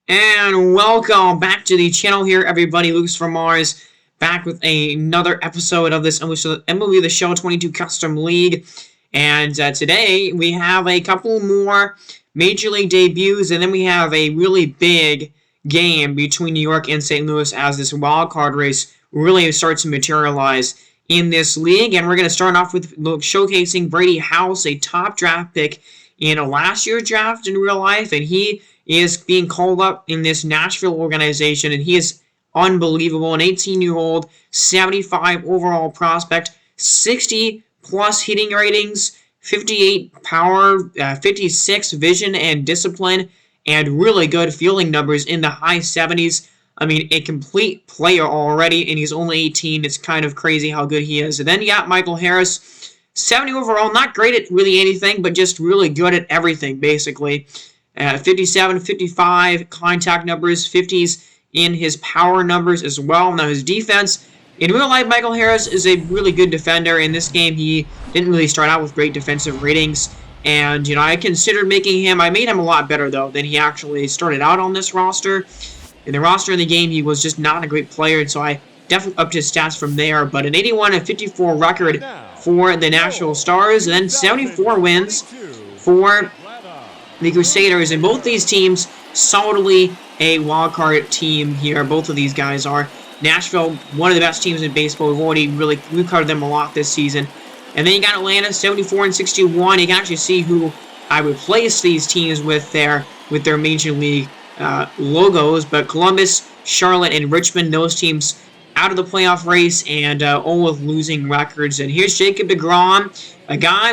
And welcome back to the channel here, everybody. Lucas from Mars, back with another episode of this MLB The Show 22 Custom League. And today we have a couple more Major League debuts, and then we have a really big game between New York and St. Louis as this wild card race really starts to materialize in this league. And we're going to start off with showcasing Brady House, a top draft pick in last year's draft in real life, and he is being called up in this Nashville organization, and he is unbelievable. An 18-year-old, 75 overall prospect, 60-plus hitting ratings, 58 power, 56 vision and discipline, and really good fielding numbers in the high 70s. I mean, a complete player already, and he's only 18. It's kind of crazy how good he is. And then you got Michael Harris, 70 overall, not great at really anything, but just really good at everything, basically. 57, 55 contact numbers, 50s in his power numbers as well. Now his defense, in real life, Michael Harris is a really good defender. In this game, he didn't really start out with great defensive ratings. And, I considered I made him a lot better, though, than he actually started out on this roster. In the roster in the game, he was just not a great player, and so I definitely upped his stats from there. But an 81-54 record for the Nashville Stars, and then 74 wins for the Crusaders, and both these teams solidly a wildcard team here. Both of these guys are. Nashville, one of the best teams in baseball. We've covered them a lot this season. And then you got Atlanta, 74-61. You can actually see who I replaced these teams with their Major League logos. But Columbus, Charlotte, and Richmond, those teams out of the playoff race and all with losing records. And here's Jacob deGrom,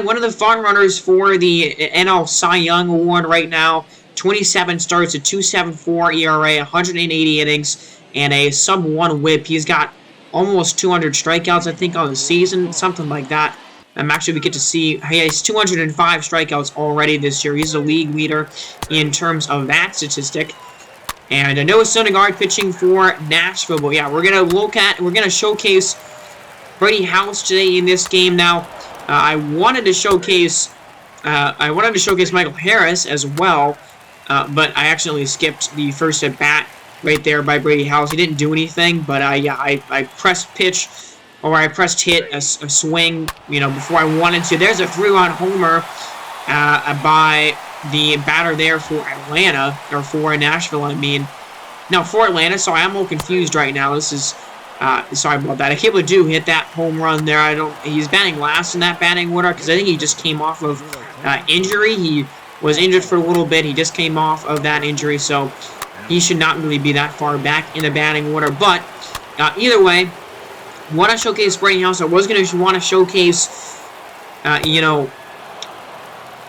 one of the front runners for the NL Cy Young Award right now. 27 starts, a 2.74 ERA, 180 innings, and a sub-1 whip. He's got almost 200 strikeouts, I think, on the season, something like that. Actually, we get to see he has 205 strikeouts already this year. He's a league leader in terms of that statistic. And Noah Syndergaard pitching for Nashville. But yeah, we're gonna showcase Brady House today in this game. Now, I wanted to showcase Michael Harris as well, but I accidentally skipped the first at bat right there by Brady House. He didn't do anything, but I pressed pitch, or I pressed hit a swing, before I wanted to. There's a 3-run homer by the batter there for Atlanta, or for Nashville, I mean. No, for Atlanta, so I am a little confused right now. This is, sorry about that. Akil Baddoo hit that home run there. He's batting last in that batting order, because I think he just came off of injury. He was injured for a little bit. He just came off of that injury, so he should not really be that far back in the batting order. But, either way, want to showcase Brady House. I was going to want to showcase,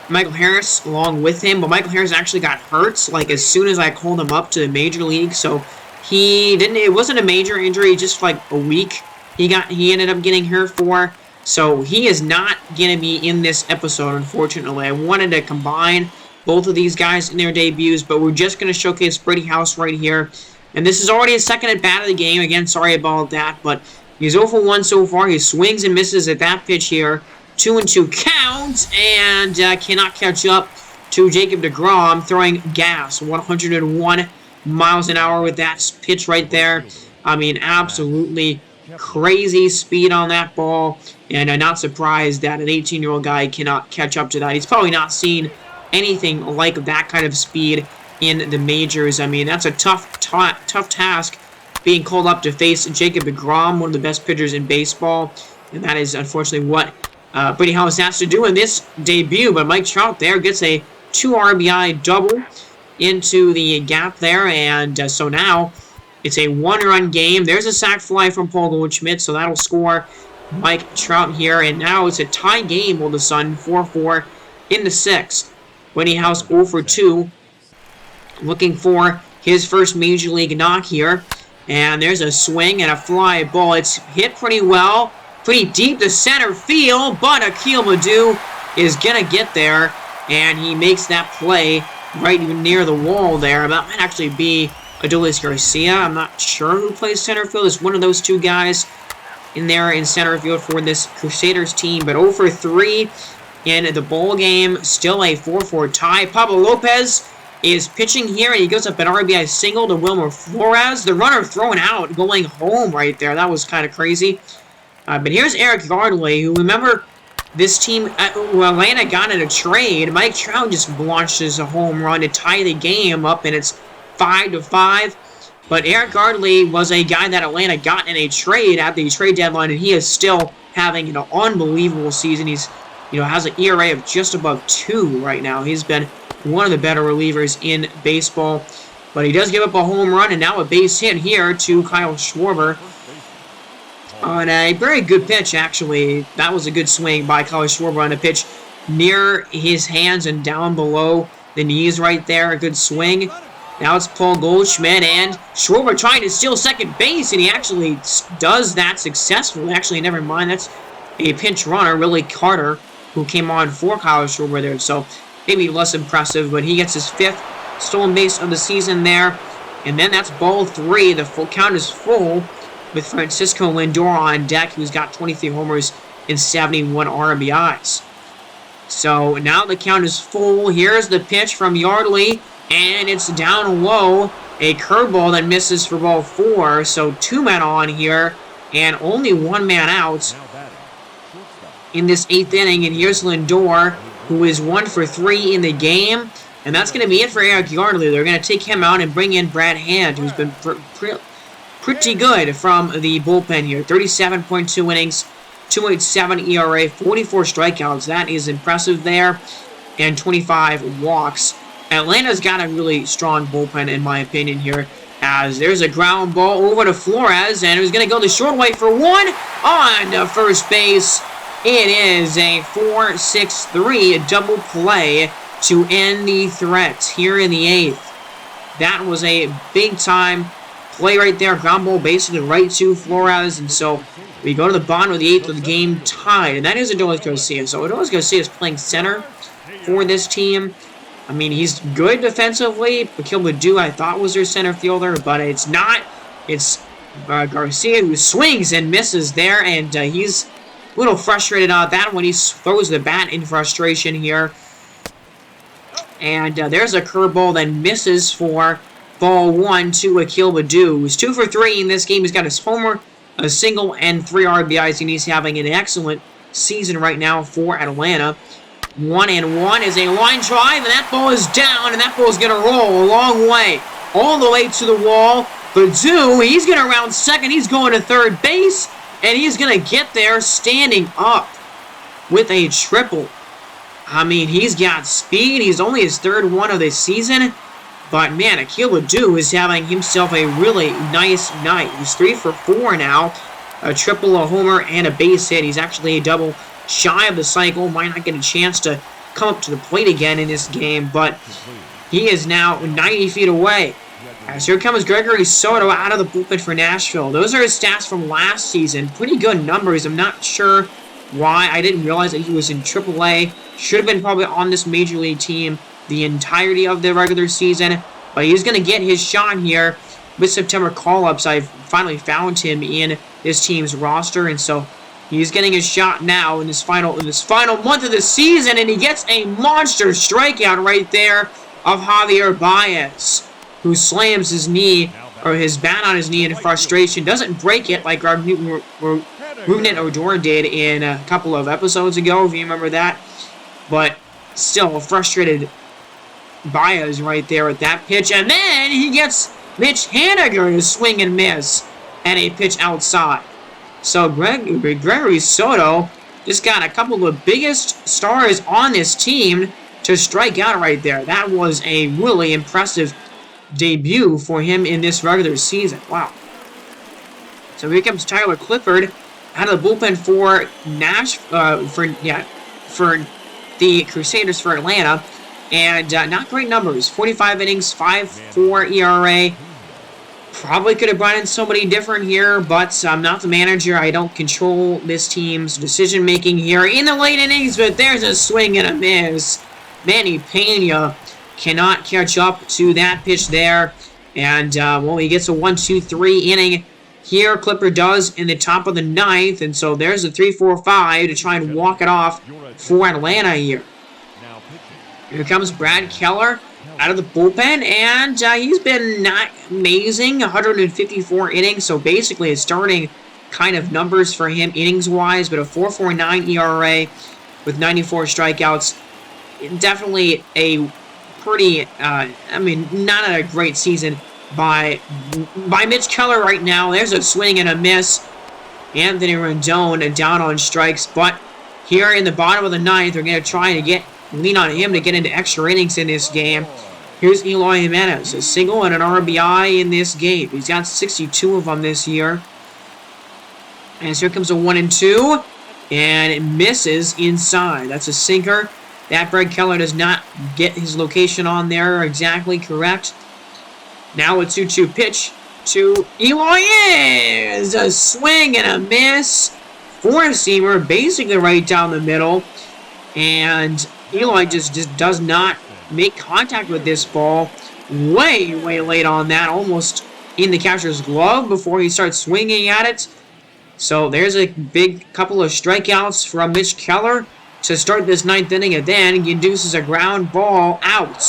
Michael Harris along with him, but Michael Harris actually got hurt like as soon as I called him up to the major league, so it wasn't a major injury, just like a week he ended up getting hurt for, so he is not going to be in this episode, unfortunately. I wanted to combine both of these guys in their debuts, but we're just going to showcase Brady House right here, and this is already his second at bat of the game. Again, sorry about that, but he's 0 for 1 so far. He swings and misses at that pitch here. 2-2 count, and cannot catch up to Jacob deGrom, throwing gas. 101 miles an hour with that pitch right there. I mean, absolutely crazy speed on that ball, and I'm not surprised that an 18-year-old guy cannot catch up to that. He's probably not seen anything like that kind of speed in the majors. I mean, that's a tough task, being called up to face Jacob deGrom, one of the best pitchers in baseball, and that is unfortunately what Brady House has to do in this debut. But Mike Trout there gets a 2 RBI double into the gap there, and so now it's a 1-run game. There's a sac fly from Paul Goldschmidt, so that'll score Mike Trout here, and now it's a tie game all of a sudden, 4-4 in the 6th. Brady House 0 for 2, looking for his first major league knock here, and there's a swing and a fly ball. It's hit pretty well, pretty deep to center field, but Akil Baddoo is going to get there, and he makes that play right near the wall there. That might actually be Adolis Garcia. I'm not sure who plays center field. It's one of those two guys in there in center field for this Crusaders team. But 0 for 3 in the ball game. Still a 4-4 tie. Pablo Lopez is pitching here, and he gives up an RBI single to Wilmer Flores. The runner thrown out, going home right there. That was kind of crazy. But here's Eric Yardley, who, remember, this team, Atlanta got in a trade. Mike Trout just launches a home run to tie the game up, and it's 5-5. But Eric Yardley was a guy that Atlanta got in a trade at the trade deadline, and he is still having an unbelievable season. He's, has an ERA of just above 2 right now. He's been one of the better relievers in baseball. But he does give up a home run, and now a base hit here to Kyle Schwarber on a very good pitch, actually. That was a good swing by Kyle Schwarber on a pitch near his hands and down below the knees right there. A good swing. Now it's Paul Goldschmidt, and Schwarber trying to steal second base, and he actually does that successfully. Actually, never mind. That's a pinch runner, Willie Carter, who came on for Kyle Schwarber there. So maybe less impressive, but he gets his 5th stolen base of the season there. And then that's ball 3. The full count is full with Francisco Lindor on deck, who's got 23 homers and 71 RBIs. So now the count is full. Here's the pitch from Yardley, and it's down low. A curveball that misses for ball 4. So 2 men on here, and only 1 man out in this 8th inning. And here's Lindor, who is 1 for 3 in the game. And that's going to be it for Eric Yardley. They're going to take him out and bring in Brad Hand, who's been pretty good from the bullpen here. 37.2 innings, 2.87 ERA, 44 strikeouts. That is impressive there. And 25 walks. Atlanta's got a really strong bullpen, in my opinion, here. As there's a ground ball over to Flores, and it was going to go the short way for 1 on to first base. It is a 4-6-3 double play to end the threat here in the 8th. That was a big-time play right there. Ground ball basically right to Flores, and so we go to the bottom of the 8th with the game tied, and that is Adolis Garcia. So Adolis Garcia is playing center for this team. I mean, he's good defensively. Akil Baddoo, I thought, was their center fielder, but it's not. It's Garcia who swings and misses there, and he's a little frustrated on that when he throws the bat in frustration here. And there's a curveball that misses for ball 1 to Akil Baddoo, who's 2 for 3 in this game. He's got his homer, a single, and 3 RBIs, and he's having an excellent season right now for Atlanta. 1-1 is a line drive, and that ball is down, and that ball is going to roll a long way, all the way to the wall. Baddoo, he's going to round second. He's going to third base, and he's going to get there standing up with a triple. I mean, he's got speed. He's only his 3rd one of the season. But, man, Akil Baddoo is having himself a really nice night. He's 3 for 4 now. A triple, a homer, and a base hit. He's actually a double shy of the cycle. Might not get a chance to come up to the plate again in this game. But he is now 90 feet away. As here comes Gregory Soto out of the bullpen for Nashville. Those are his stats from last season. Pretty good numbers. I'm not sure why. I didn't realize that he was in AAA. Should have been probably on this Major League team the entirety of the regular season. But he's going to get his shot here with September call-ups. I've finally found him in this team's roster. And so he's getting his shot now in this final month of the season. And he gets a monster strikeout right there of Javier Baez, who slams his knee, or his bat on his knee in frustration. Doesn't break it like Rougned Odor did in a couple of episodes ago, if you remember that. But still, a frustrated Baez right there at that pitch. And then he gets Mitch Haniger to swing and miss and a pitch outside. So Gregory Soto just got a couple of the biggest stars on this team to strike out right there. That was a really impressive debut for him in this regular season. Wow. So here comes Tyler Clifford out of the bullpen for for the Crusaders for Atlanta. And not great numbers. 45 innings, 5.4 ERA. Probably could have brought in somebody different here, but I'm not the manager. I don't control this team's decision-making here in the late innings, but there's a swing and a miss. Manny Pena cannot catch up to that pitch there. And, well, he gets a 1-2-3 inning here. Clifford does in the top of the 9th, and so there's a 3-4-5 to try and walk it off for Atlanta here. Here comes Brad Keller out of the bullpen, and he's been not amazing. 154 innings, so basically his starting kind of numbers for him innings-wise, but a 4.49 ERA with 94 strikeouts. Definitely a pretty, not a great season by Mitch Keller right now. There's a swing and a miss. Anthony Rendon down on strikes, but here in the bottom of the ninth, they're going to try to lean on him to get into extra innings in this game. Here's Eloy Jimenez, a single and an RBI in this game. He's got 62 of them this year. And here comes a 1-2, and it misses inside. That's a sinker. That Brad Keller does not get his location on there exactly correct. Now a 2-2 pitch to Eloy. Is a swing and a miss. Four-seamer basically right down the middle. And Eloy just does not make contact with this ball. Way late on that. Almost in the catcher's glove before he starts swinging at it. So there's a big couple of strikeouts from Mitch Keller to start this ninth inning, and then he induces a ground ball out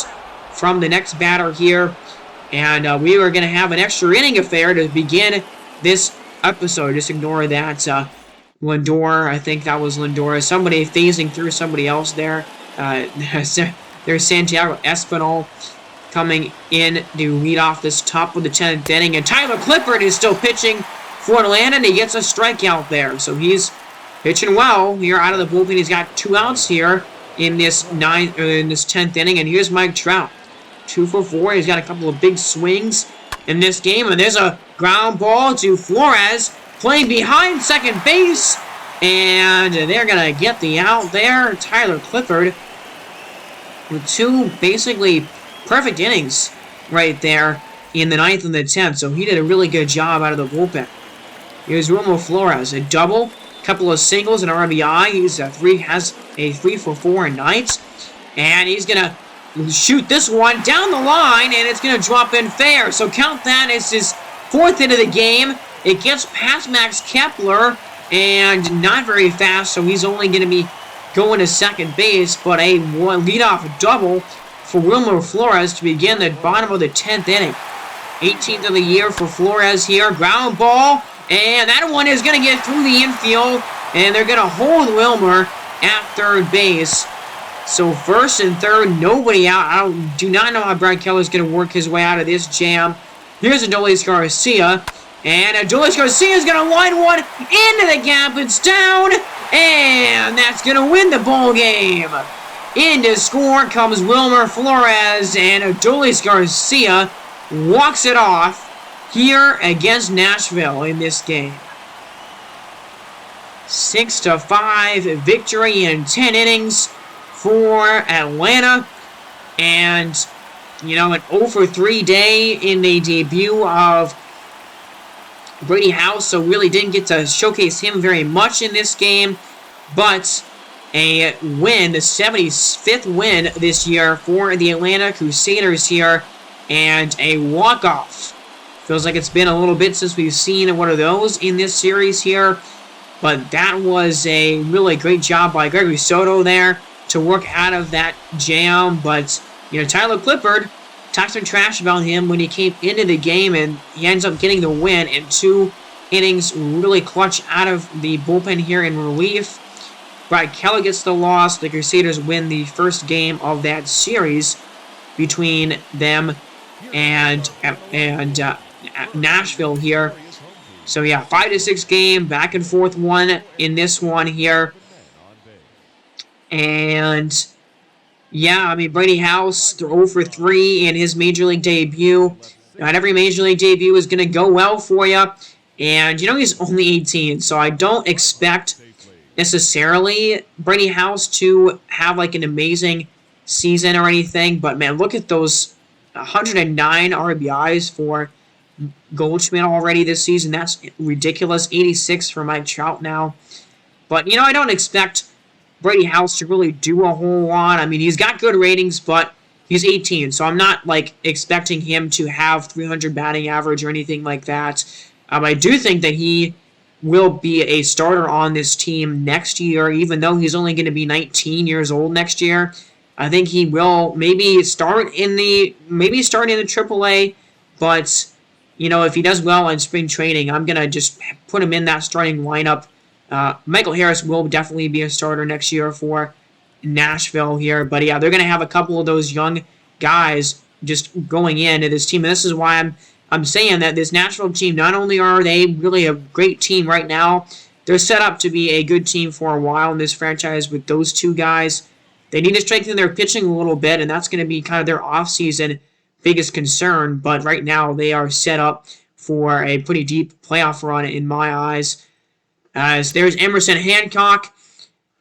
from the next batter here. And we are going to have an extra inning affair to begin this episode. Just ignore that. Lindor, I think that was Lindor. Somebody phasing through somebody else there. There's Santiago Espinal coming in to lead off this top of the 10th inning. And Tyler Clippard is still pitching for Atlanta, and he gets a strikeout there. So he's pitching well here out of the bullpen. He's got 2 outs here in this 10th inning. And here's Mike Trout. 2 for 4. He's got a couple of big swings in this game. And there's a ground ball to Flores playing behind second base. And they're going to get the out there. Tyler Clippard with 2 basically perfect innings right there in the 9th and the 10th. So he did a really good job out of the bullpen. Here's Wilmer Flores. A double, couple of singles, and an RBI. Has a 3 for 4 night. And he's going to shoot this one down the line, and it's going to drop in fair. So count that as his 4th hit of the game. It gets past Max Kepler, and not very fast, so he's only going to be going to second base. But a leadoff double for Wilmer Flores to begin the bottom of the 10th inning. 18th of the year for Flores here. Ground ball, and that one is going to get through the infield, and they're going to hold Wilmer at third base. So first and third, nobody out. I do not know how Brad Keller is going to work his way out of this jam. Here's Adolis Garcia. And Adolis Garcia is going to line one into the gap. It's down. And that's going to win the ball game. In to score comes Wilmer Flores. And Adolis Garcia walks it off here against Nashville in this game. 6-5 victory in 10 innings for Atlanta. And, you know, an 0 for 3 day in the debut of Brady House, so really didn't get to showcase him very much in this game. But a win, the 75th win this year for the Atlanta Crusaders here, and a walk-off. Feels like it's been a little bit since we've seen one of those in this series here. But that was a really great job by Gregory Soto there to work out of that jam. But, you know, Tyler Clippard, talked some trash about him when he came into the game, and he ends up getting the win in 2 innings, really clutch out of the bullpen here in relief. Brad Keller gets the loss. The Crusaders win the first game of that series between them and Nashville here. So yeah, 5-6 game, back and forth one in this one here. And yeah, I mean, Brady House, 0 for 3 in his Major League debut. Not every Major League debut is going to go well for you. And, you know, he's only 18, so I don't expect necessarily Brady House to have, like, an amazing season or anything. But, man, look at those 109 RBIs for Goldschmidt already this season. That's ridiculous. 86 for Mike Trout now. But, you know, I don't expect Brady House to really do a whole lot. I mean, he's got good ratings, but he's 18, so I'm not, like, expecting him to have 300 batting average or anything like that. I do think that he will be a starter on this team next year, even though he's only going to be 19 years old next year. I think he will maybe start in the AAA, but if he does well in spring training, I'm gonna just put him in that starting lineup. Michael Harris will definitely be a starter next year for Nashville here, but yeah, they're gonna have a couple of those young guys just going into this team, and this is why I'm saying that this Nashville team, not only are they really a great team right now, they're set up to be a good team for a while in this franchise with those two guys. They need to strengthen their pitching a little bit, and that's going to be kind of their offseason biggest concern. But right now, they are set up for a pretty deep playoff run in my eyes. As there's Emerson Hancock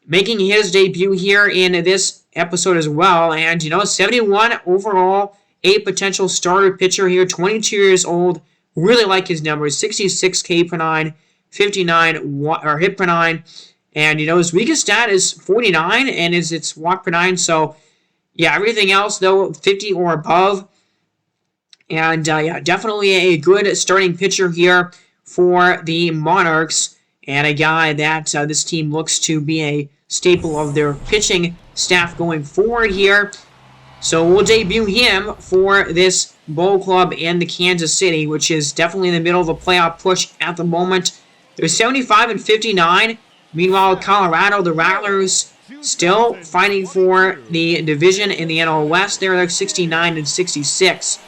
making his debut here in this episode as well. And, 71 overall, a potential starter pitcher here, 22 years old. Really like his numbers, 66 K per 9, 59 hit per 9. And, his weakest stat is 49, and it's walk per 9. So, yeah, everything else, though, 50 or above. And, yeah, definitely a good starting pitcher here for the Monarchs. And a guy that this team looks to be a staple of their pitching staff going forward here. So we'll debut him for this ball club in the Kansas City, which is definitely in the middle of a playoff push at the moment. They're 75 and 59. Meanwhile, Colorado, the Rattlers, still fighting for the division in the NL West. They're 69 and 66.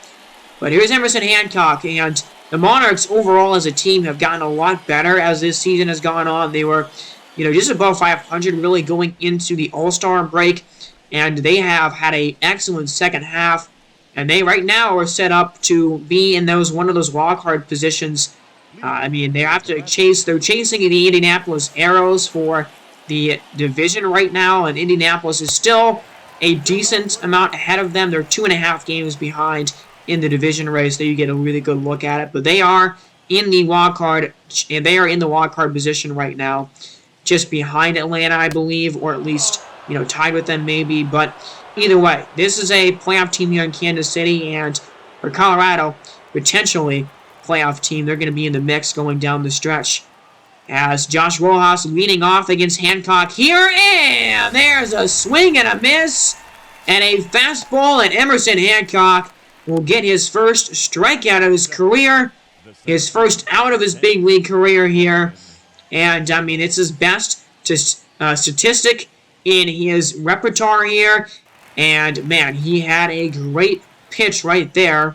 But here's Emerson Hancock, and the Monarchs overall as a team have gotten a lot better as this season has gone on. They were, just above 500 really going into the All-Star break, and they have had an excellent second half. And they right now are set up to be in one of those wildcard positions. They have to chase. They're chasing the Indianapolis Arrows for the division right now, and Indianapolis is still a decent amount ahead of them. They're 2.5 games behind in the division race. There you get a really good look at it. But they are in the wild card, and they are in the wild card position right now, just behind Atlanta, I believe, or at least tied with them maybe. But either way, this is a playoff team here in Kansas City, and for Colorado, potentially playoff team. They're going to be in the mix going down the stretch. As Josh Rojas leading off against Hancock here, and there's a swing and a miss, and a fastball, and Emerson Hancock will get his first strikeout of his career, his first out of his big league career here, and it's his best statistic in his repertoire here, and man, he had a great pitch right there.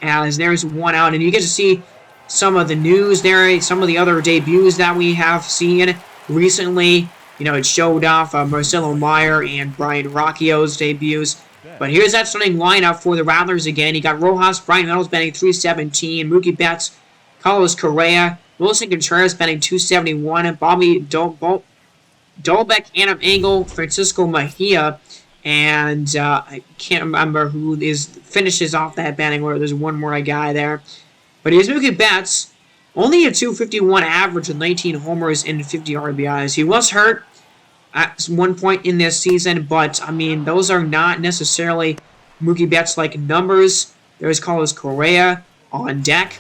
As there's one out, and you get to see some of the news there, some of the other debuts that we have seen recently. It showed off Marcelo Meyer and Brian Rocchio's debuts. But here's that starting lineup for the Rattlers again. You got Rojas, Brian Reynolds batting 317, Mookie Betts, Carlos Correa, Wilson Contreras batting 271, and Bobby Dolbeck, Adam Engel, Francisco Mejia. And I can't remember who finishes off that batting order. There's one more guy there. But here's Mookie Betts. Only a 251 average with 19 homers and 50 RBIs. He was hurt at one point in this season, but, those are not necessarily Mookie Betts-like numbers. There's Carlos Correa on deck.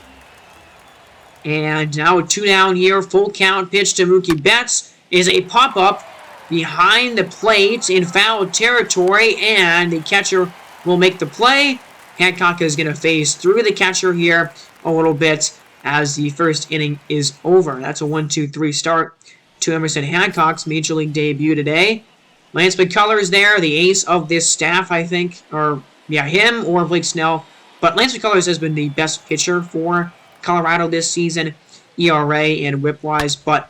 And now a 2 down here. Full count pitch to Mookie Betts is a pop-up behind the plate in foul territory, and the catcher will make the play. Hancock is going to phase through the catcher here a little bit as the first inning is over. That's a 1-2-3 start to Emerson Hancock's Major League debut today. Lance McCullers there, the ace of this staff, I think. Him or Blake Snell. But Lance McCullers has been the best pitcher for Colorado this season, ERA and whip-wise, but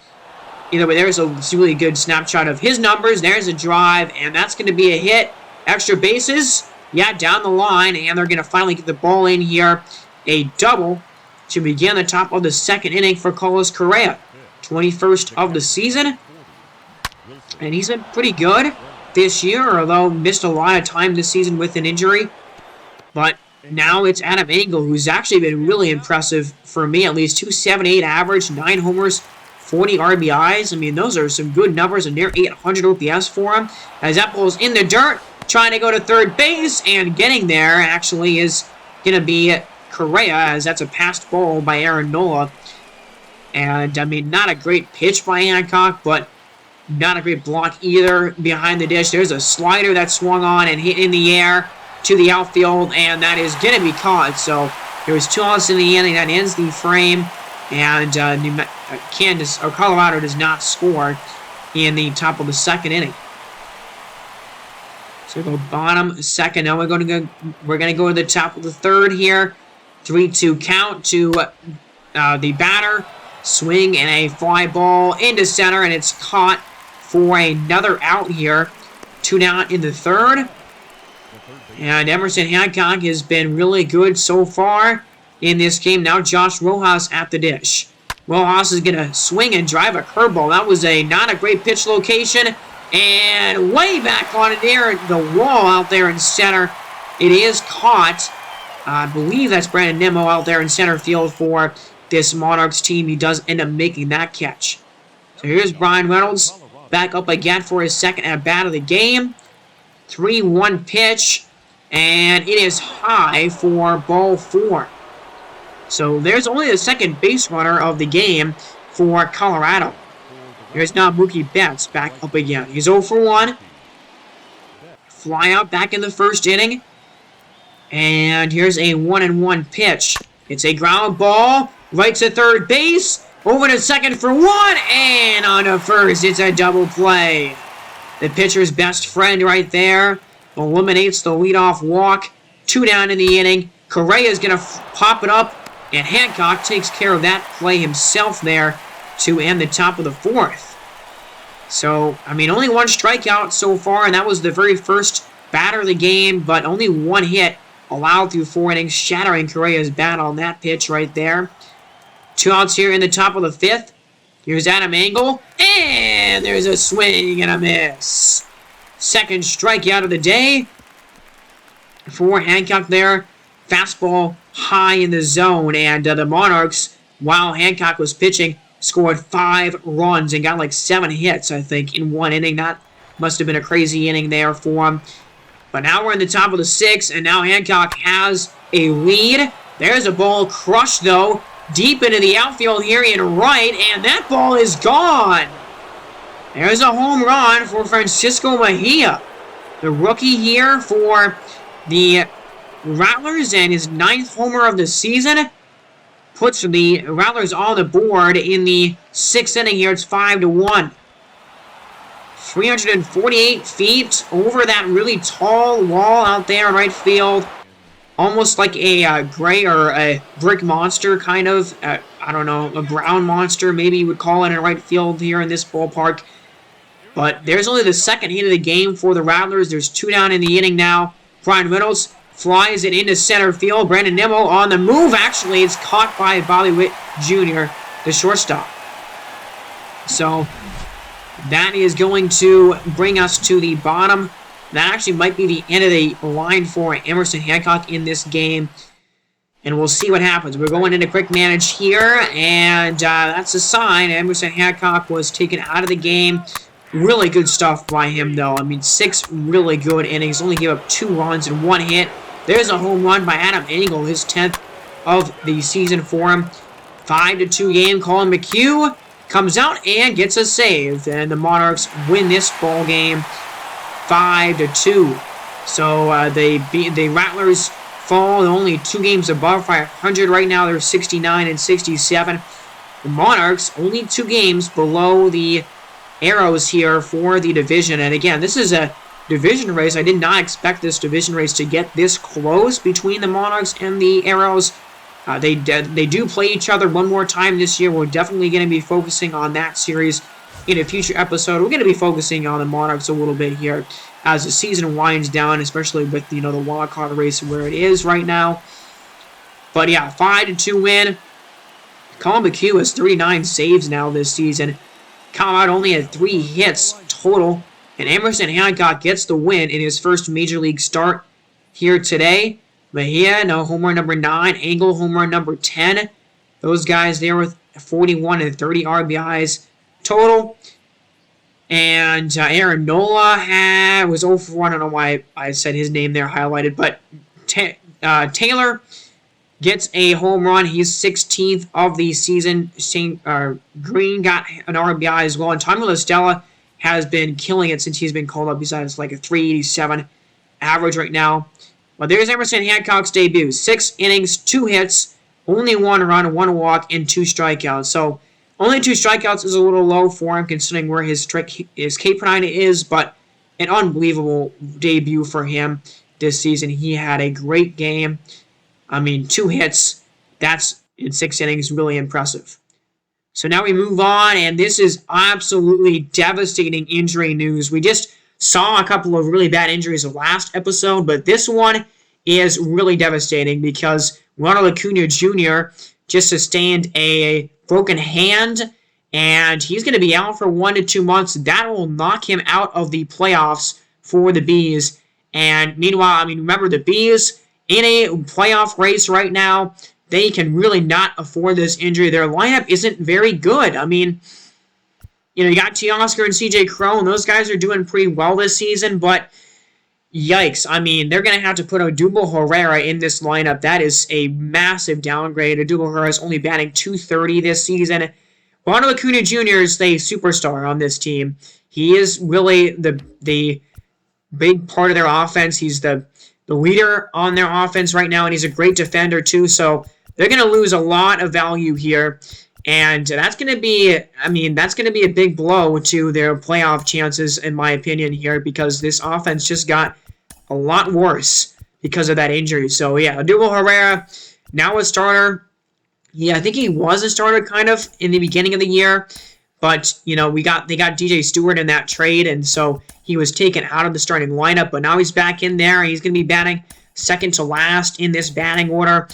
either way, there's a really good snapshot of his numbers. There's a drive, and that's going to be a hit. Extra bases, down the line, and they're going to finally get the ball in here. A double to begin the top of the second inning for Carlos Correa. 21st of the season, and he's been pretty good this year, although missed a lot of time this season with an injury. But now it's Adam Engel, who's actually been really impressive for me, at least 278 average, 9 homers, 40 RBIs. Those are some good numbers, and near 800 OPS for him. As that ball's in the dirt, trying to go to third base, and getting there actually is going to be Correa, as that's a passed ball by Aaron Nola. And, not a great pitch by Hancock, but Not a great block either behind the dish. There's a slider that swung on and hit in the air to the outfield, and that is going to be caught. So there was 2 outs in the inning. That ends the frame, and Colorado does not score in the top of the 2nd inning. So we go bottom second. Now we're going to go to the top of the 3rd here. 3-2 count to the batter. Swing and a fly ball into center, and it's caught for another out here. 2 down in the 3rd. And Emerson Hancock has been really good so far in this game. Now Josh Rojas at the dish. Rojas is going to swing and drive a curveball. That was not a great pitch location. And way back on it there, the wall out there in center. It is caught. I believe that's Brandon Nimmo out there in center field for this Monarchs team. He does end up making that catch. So here's Brian Reynolds back up again for his 2nd at-bat of the game. 3-1 pitch. And it is high for ball 4. So there's only the 2nd base runner of the game for Colorado. There's now Mookie Betts back up again. He's 0 for 1. Fly out back in the 1st inning. And here's a 1-1 pitch. It's a ground ball. Right to 3rd base. Over to 2nd for 1. And on to 1st. It's a double play. The pitcher's best friend right there eliminates the leadoff walk. 2 down in the inning. Correa is going to pop it up. And Hancock takes care of that play himself there to end the top of the 4th. So, I mean, only 1 strikeout so far, and that was the very first batter of the game, but only 1 hit allowed through 4 innings, shattering Correa's bat on that pitch right there. 2 outs here in the top of the 5th. Here's Adam Engel, and there's a swing and a miss. 2nd strikeout of the day for Hancock there. Fastball high in the zone, and the Monarchs, while Hancock was pitching, scored 5 runs and got like 7 hits, I think, in 1 inning. That must have been a crazy inning there for him. But now we're in the top of the 6th, and now Hancock has a lead. There's a ball crushed, though, deep into the outfield here in right, and that ball is gone. There's a home run for Francisco Mejia, the rookie here for the Rattlers, and his 9th homer of the season. Puts the Rattlers on the board in the 6th inning here. It's 5-1. 348 feet over that really tall wall out there in right field. Almost like a gray or a brick monster, kind of. I don't know, a ground monster, maybe you would call it in right field here in this ballpark. But there's only the 2nd hit of the game for the Rattlers. There's 2 down in the inning now. Brian Reynolds flies it into center field. Brandon Nimmo on the move. Actually, it's caught by Bobby Witt Jr., the shortstop. So that is going to bring us to the bottom. That actually might be the end of the line for Emerson Hancock in this game. And we'll see what happens. We're going into quick manage here. And that's a sign. Emerson Hancock was taken out of the game. Really good stuff by him, though. I mean, 6 really good innings. Only gave up 2 runs and 1 hit. There's a home run by Adam Engel, his 10th of the season for him. 5-2 game. Colin McHugh comes out and gets a save. And the Monarchs win this ball game 5-2. So the Rattlers fall only 2 games above 500 right now. They're 69 and 67. The Monarchs only 2 games below the Arrows here for the division. And again, this is a division race. I did not expect this division race to get this close between the Monarchs and the Arrows. They do play each other one more time this year. We're definitely going to be focusing on that series in a future episode. We're going to be focusing on the Monarchs a little bit here as the season winds down, especially with the wild card race where it is right now. But yeah, 5-2 win. Colin McHugh has 39 saves now this season. Colorado only had 3 hits total, and Emerson Hancock gets the win in his first Major League start here today. Mejia, no home run number 9. Engel, home run number 10. Those guys there with 41 and 30 RBIs total. And Aaron Nola was 0 for 1. I don't know why I said his name there highlighted, but Taylor gets a home run. He's 16th of the season. Green got an RBI as well. And Tommy LaStella has been killing it since he's been called up. Besides like a 387 average right now. But there's Emerson Hancock's debut. 6 innings, 2 hits, only 1 run, 1 walk, and 2 strikeouts. So only 2 strikeouts is a little low for him considering where his K per nine is, but an unbelievable debut for him this season. He had a great game. I mean, 2 hits. That's in 6 innings, really impressive. So now we move on, and this is absolutely devastating injury news. We just saw a couple of really bad injuries the last episode, but this one is really devastating because Ronald Acuna Jr. just sustained a broken hand, and he's going to be out for 1 to 2 months. That will knock him out of the playoffs for the Bees. And meanwhile, I mean, remember the Bees in a playoff race right now. They can really not afford this injury. Their lineup isn't very good. I mean, you know, you got Teoscar and CJ Cron. Those guys are doing pretty well this season, but yikes. I mean, they're going to have to put Odubel Herrera in this lineup. That is a massive downgrade. Odubel Herrera is only batting .230 this season. Ronald Acuna Jr. is a superstar on this team. He is really the big part of their offense. He's the leader on their offense right now, and he's a great defender too. So they're going to lose a lot of value here, and that's going to be, I mean, that's going to be a big blow to their playoff chances, in my opinion, here, because this offense just got a lot worse because of that injury. So yeah, Odubel Herrera, now a starter. Yeah, I think he was a starter kind of in the beginning of the year, but you know, they got DJ Stewart in that trade, and so he was taken out of the starting lineup, but now he's back in there, and he's going to be batting second to last in this batting order.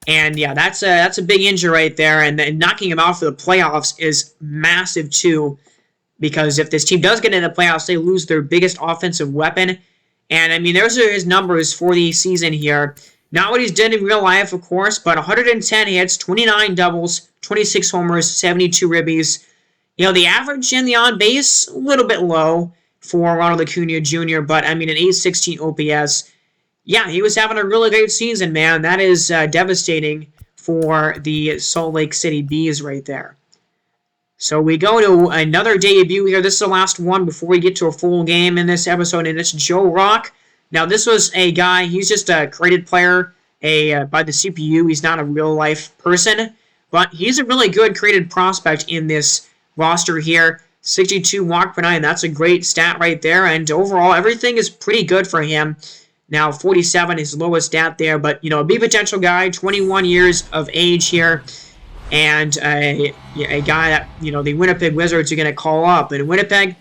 And yeah, that's a big injury right there, and knocking him out for the playoffs is massive too, because if this team does get into the playoffs, they lose their biggest offensive weapon. And I mean, those are his numbers for the season here. Not what he's done in real life, of course, but 110 hits, 29 doubles, 26 homers, 72 ribbies. You know, the average and the on base, a little bit low for Ronald Acuna Jr., but I mean, an 816 OPS. Yeah, he was having a really great season, man. That is devastating for the Salt Lake City Bees right there. So we go to another debut here. This is the last one before we get to a full game in this episode, and it's Joe Rock. Now, this was a guy, he's just a created player by the CPU. He's not a real-life person, but he's a really good created prospect in this roster here. 62 walk per nine, that's a great stat right there, and overall, everything is pretty good for him. Now, 47 is his lowest stat there, but, you know, a big potential guy, 21 years of age here, and a guy that, you know, the Winnipeg Wizards are going to call up. And Winnipeg,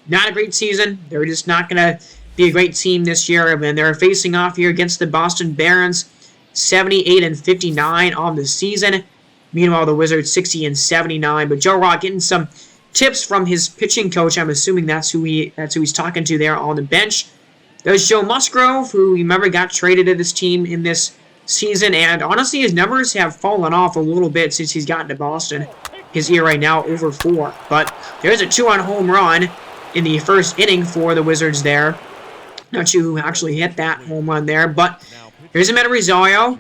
not a great season. They're just not going to be a great team this year, and they're facing off here against the Boston Barons, 78-59 on the season. Meanwhile, the Wizards, 60-79, but Joe Rock getting some tips from his pitching coach. I'm assuming that's who he's talking to there on the bench. There's Joe Musgrove, who, remember, got traded to this team in this season, and honestly, his numbers have fallen off a little bit since he's gotten to Boston. His ERA right now over 4, but there's a 2-run home run in the first inning for the Wizards there. Not sure who actually hit that home run there, but here's Amed Rosario.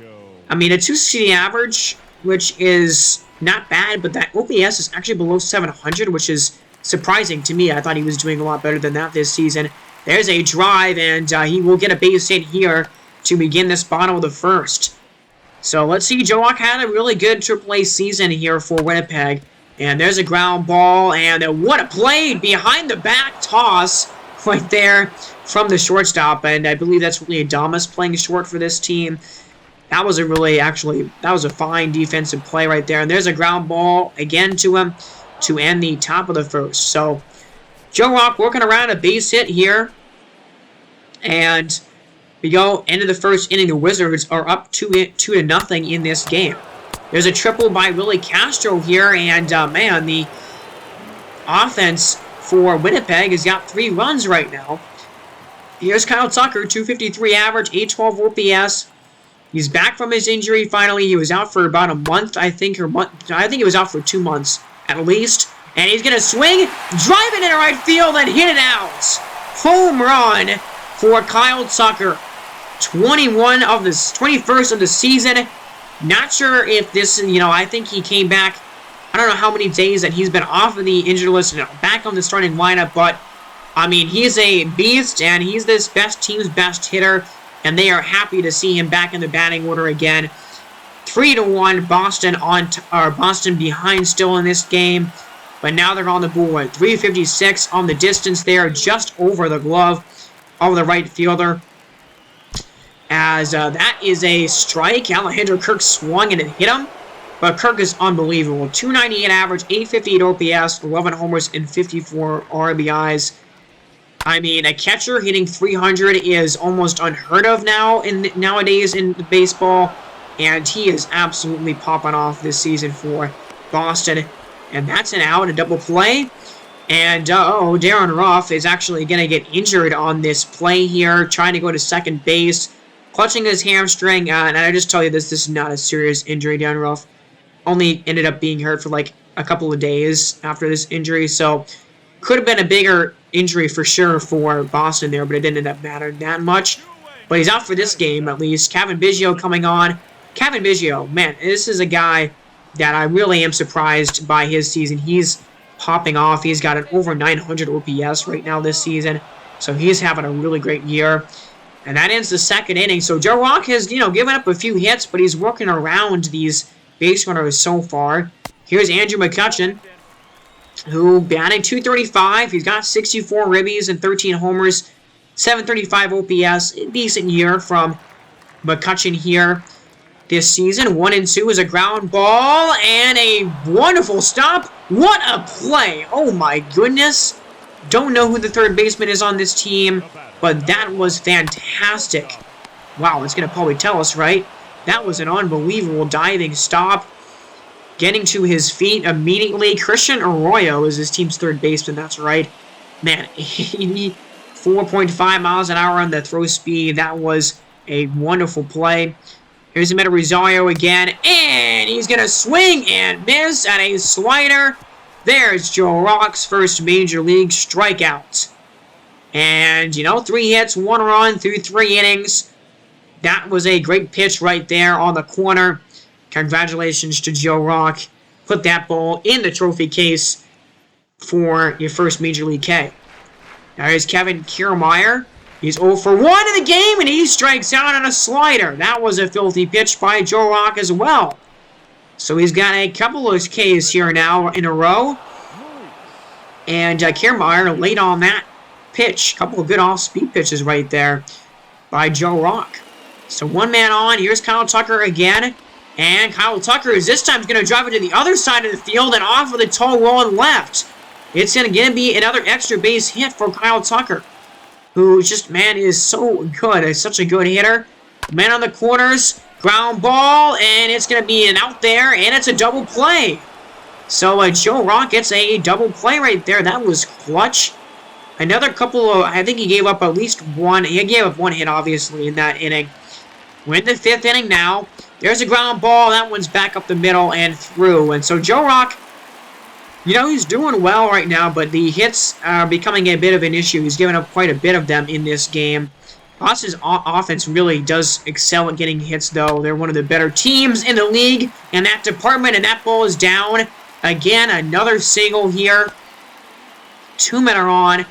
I mean, a 260 average, which is not bad, but that OPS is actually below 700, which is surprising to me. I thought he was doing a lot better than that this season. There's a drive, and he will get a base hit here to begin this bottom of the first. So let's see. Joe Rock had a really good AAA season here for Winnipeg. And there's a ground ball, and what a play! Behind the back toss right there from the shortstop. And I believe that's really Adamas playing short for this team. That was a fine defensive play right there. And there's a ground ball again to him to end the top of the first. So Joe Rock working around a base hit here. And we go into the first inning. The Wizards are up 2-0 in this game. There's a triple by Willie Castro here. And, man, the offense for Winnipeg has got 3 runs right now. Here's Kyle Tucker, 253 average, 812 OPS. He's back from his injury finally. He was out for about a month, I think he was out for 2 months at least. And he's going to swing, drive it into right field, and hit it out. Home run for Kyle Tucker. 21st of the season. Not sure if this, I think he came back I don't know how many days that he's been off of the injured list and back on the starting lineup, but I mean, he's a beast, and he's this team's best hitter, and they are happy to see him back in the batting order again. 3-1, Boston behind still in this game, but now they're on the board. 356 on the distance there, just over the glove of the right fielder. As that is a strike. Alejandro Kirk swung and it hit him, but Kirk is unbelievable. 298 average, 858 OPS, 11 homers, and 54 RBIs. I mean, a catcher hitting 300 is almost unheard of nowadays in baseball, and he is absolutely popping off this season for Boston. And that's an out, a double play. And, Darren Ruff is actually going to get injured on this play here, trying to go to second base, clutching his hamstring. And I just tell you this is not a serious injury. Darren Ruff only ended up being hurt for like a couple of days after this injury, so could have been a bigger injury for sure for Boston there, but it didn't end up mattering that much. But he's out for this game at least. Cavan Biggio coming on. Cavan Biggio, man, this is a guy that I really am surprised by his season. He's popping off. He's got an over 900 OPS right now this season, so he's having a really great year. And that ends the second inning. So Joe Rock has, given up a few hits, but he's working around these base runners so far. Here's Andrew McCutchen, who batting .235. He's got 64 ribbies and 13 homers, 735 OPS. A decent year from McCutchen here this season. 1-2 is a ground ball and a wonderful stop. What a play! Oh my goodness. Don't know who the third baseman is on this team, but that was fantastic. Wow, it's going to probably tell us, right? That was an unbelievable diving stop. Getting to his feet immediately. Christian Arroyo is his team's third baseman, that's right. Man, 84.5 miles an hour on the throw speed. That was a wonderful play. Here's Amed Rosario again, and he's going to swing and miss at a slider. There's Joe Rock's first major league strikeout. And, 3 hits, 1 run through 3 innings. That was a great pitch right there on the corner. Congratulations to Joe Rock. Put that ball in the trophy case for your first Major League K. Now here's Kevin Kiermaier. He's 0 for 1 in the game, and he strikes out on a slider. That was a filthy pitch by Joe Rock as well. So he's got a couple of Ks here now in a row. And Kiermaier late on that pitch. A couple of good off-speed pitches right there by Joe Rock. So 1 man on. Here's Kyle Tucker again. And Kyle Tucker is this time going to drive it to the other side of the field and off with a tall rolling left. It's going to be another extra base hit for Kyle Tucker, who just, man, is so good. He's such a good hitter. Man on the corners, ground ball, and it's going to be an out there, and it's a double play. So Joe Rock gets a double play right there. That was clutch. Another couple of, I think he gave up at least one. He gave up 1 hit, obviously, in that inning. We're in the 5th inning now. There's a ground ball. That one's back up the middle and through. And so Joe Rock, he's doing well right now, but the hits are becoming a bit of an issue. He's given up quite a bit of them in this game. Boston's offense really does excel at getting hits, though. They're one of the better teams in the league in that department, and that ball is down. Again, another single here. 2 men are on.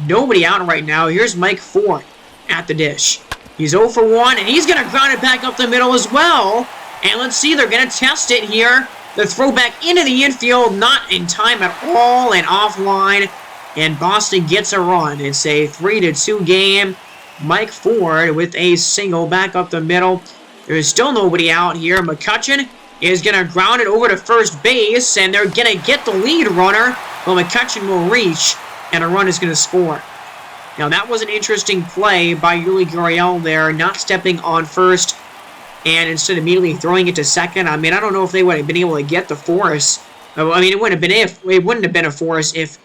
Nobody out right now. Here's Mike Ford at the dish. He's 0 for 1, and he's going to ground it back up the middle as well. And let's see, they're going to test it here. The throw back into the infield, not in time at all, and offline. And Boston gets a run. It's a 3-2 game. Mike Ford with a single back up the middle. There's still nobody out here. McCutchen is going to ground it over to first base, and they're going to get the lead runner. Well, McCutchen will reach, and a run is going to score. Now, that was an interesting play by Yuli Gurriel there, not stepping on first, and instead immediately throwing it to second. I mean, I don't know if they would have been able to get the force. I mean, it wouldn't have been a force if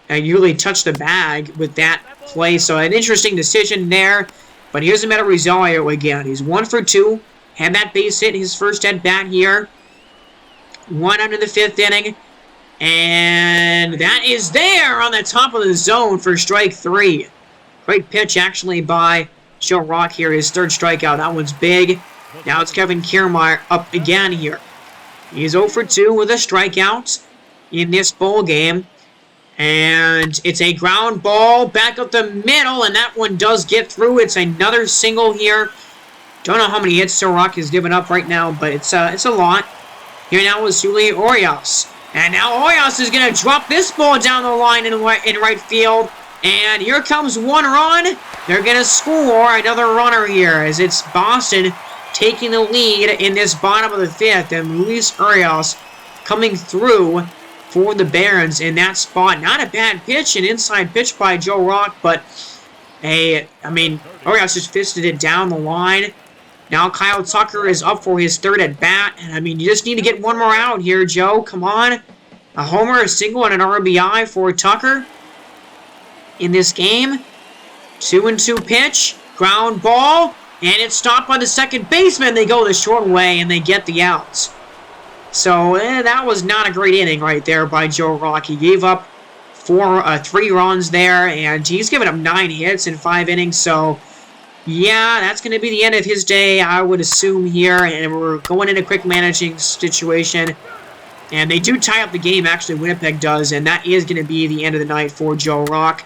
Yuli touched the bag with that play. So an interesting decision there. But here's Amed Rosario again. He's 1 for 2. Had that base hit his first at bat here. 1 under the 5th inning. And that is there on the top of the zone for strike 3. Great pitch, actually, by Joe Rock here. His 3rd strikeout. That one's big. Now it's Kevin Kiermaier up again here. He's 0 for 2 with a strikeout in this ball game. And it's a ground ball back up the middle, and that one does get through. It's another single here. Don't know how many hits Rock has given up right now, but it's a lot. Here now is Julio Urias. And now Urias is going to drop this ball down the line in right field. And here comes one run. They're going to score another runner here as it's Boston taking the lead in this bottom of the 5th. And Luis Urias coming through for the Barons in that spot. Not a bad pitch, an inside pitch by Joe Rock, but Urias just fisted it down the line. Now Kyle Tucker is up for his 3rd at bat, and you just need to get one more out here, Joe. Come on. A homer, a single, and an RBI for Tucker in this game. 2-2 pitch, ground ball, and it's stopped by the second baseman. They go the short way, and they get the outs. So, that was not a great inning right there by Joe Rock. He gave up 3 runs there, and he's given up 9 hits in 5 innings. So, yeah, that's going to be the end of his day, I would assume here. And we're going in a quick managing situation. And they do tie up the game, actually, Winnipeg does. And that is going to be the end of the night for Joe Rock.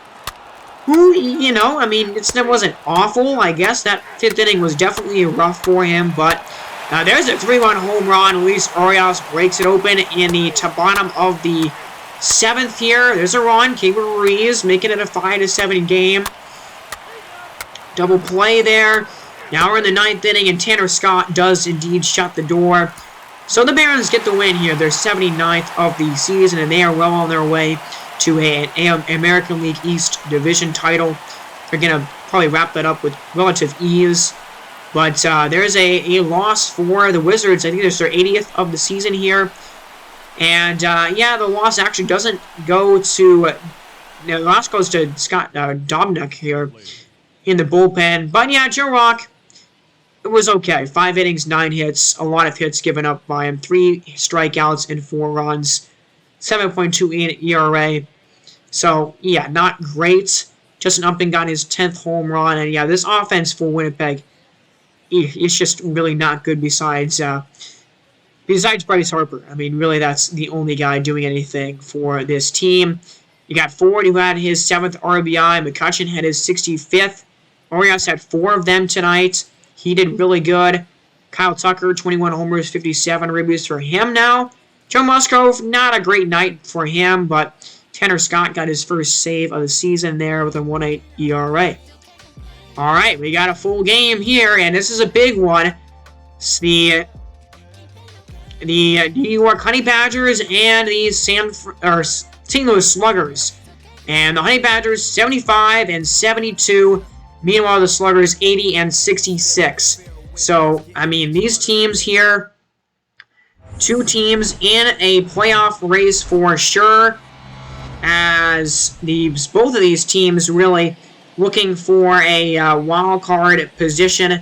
Who, it wasn't awful. I guess that 5th inning was definitely rough for him, but there's a 3-run home run. Luis Urias breaks it open in the bottom of the 7th here. There's a run. Keeper Ruiz making it a 5-7 game. Double play there. Now we're in the 9th inning, and Tanner Scott does indeed shut the door. So the Barons get the win here. They're 79th of the season, and they are well on their way to an American League East division title. They're going to probably wrap that up with relative ease. But there's a loss for the Wizards. I think it's their 80th of the season here. And, the loss actually doesn't go to... the loss goes to Scott Dobnak here in the bullpen. But, yeah, Joe Rock, it was okay. 5 innings, 9 hits. A lot of hits given up by him. 3 strikeouts and 4 runs. 7.2 ERA. So, yeah, not great. Justin Upton got his 10th home run. And, yeah, this offense for Winnipeg, it's just really not good besides Bryce Harper. Really, that's the only guy doing anything for this team. You got Ford, who had his 7th RBI. McCutcheon had his 65th. Urias had 4 of them tonight. He did really good. Kyle Tucker, 21 homers, 57 ribbies for him now. Joe Musgrove, not a great night for him, but Tanner Scott got his first save of the season there with a 1.8 ERA. All right, we got a full game here, and this is a big one. It's the New York Honey Badgers and the St. Louis Sluggers. And the Honey Badgers 75 and 72. Meanwhile, the Sluggers 80 and 66. So, these teams here, 2 teams in a playoff race for sure, as both of these teams really looking for a wild card position.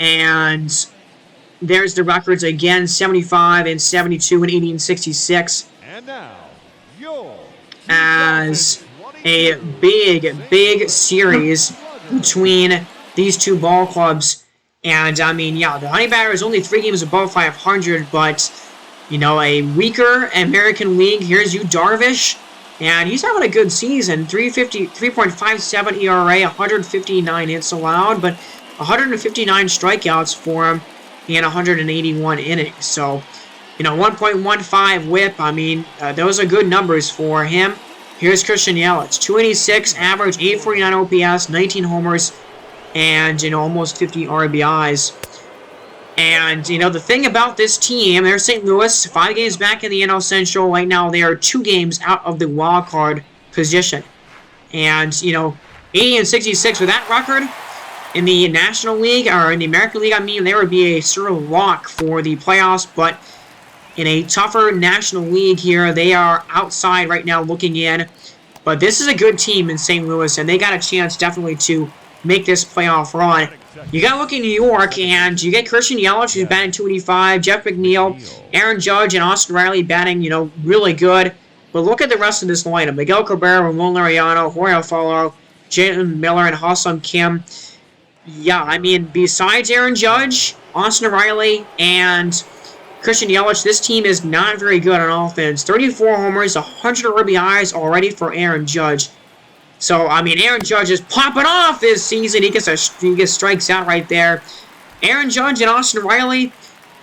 And there's the records again, 75 and 72 and 80 and 66. And now, as a big series between these 2 ball clubs. And, the Honey Badgers only 3 games above 500, but, a weaker American League. Here's Yu Darvish, and he's having a good season. 3.57 ERA, 159 hits allowed, but 159 strikeouts for him in 181 innings. So, 1.15 whip, those are good numbers for him. Here's Christian Yelich, 286 average, 849 OPS, 19 homers, and, almost 50 RBIs. And, the thing about this team, they're St. Louis, 5 games back in the NL Central. Right now, they are 2 games out of the wild card position. And, 80 and 66 with that record in the National League, or in the American League, there would be a sort of lock for the playoffs. But in a tougher National League here, they are outside right now looking in. But this is a good team in St. Louis, and they got a chance definitely to make this playoff run. You got to look in New York, and you get Christian Yelich, who's batting 285, Jeff McNeil, Aaron Judge, and Austin Riley batting, really good. But look at the rest of this lineup. Miguel Cabrera, Ramon Laureano, Jorge Alfaro, Jalen Miller, and Ha-Seong Kim. Yeah, besides Aaron Judge, Austin Riley, and Christian Yelich, this team is not very good on offense. 34 homers, 100 RBIs already for Aaron Judge. So, I mean, Aaron Judge is popping off this season. He gets strikes out right there. Aaron Judge and Austin Riley,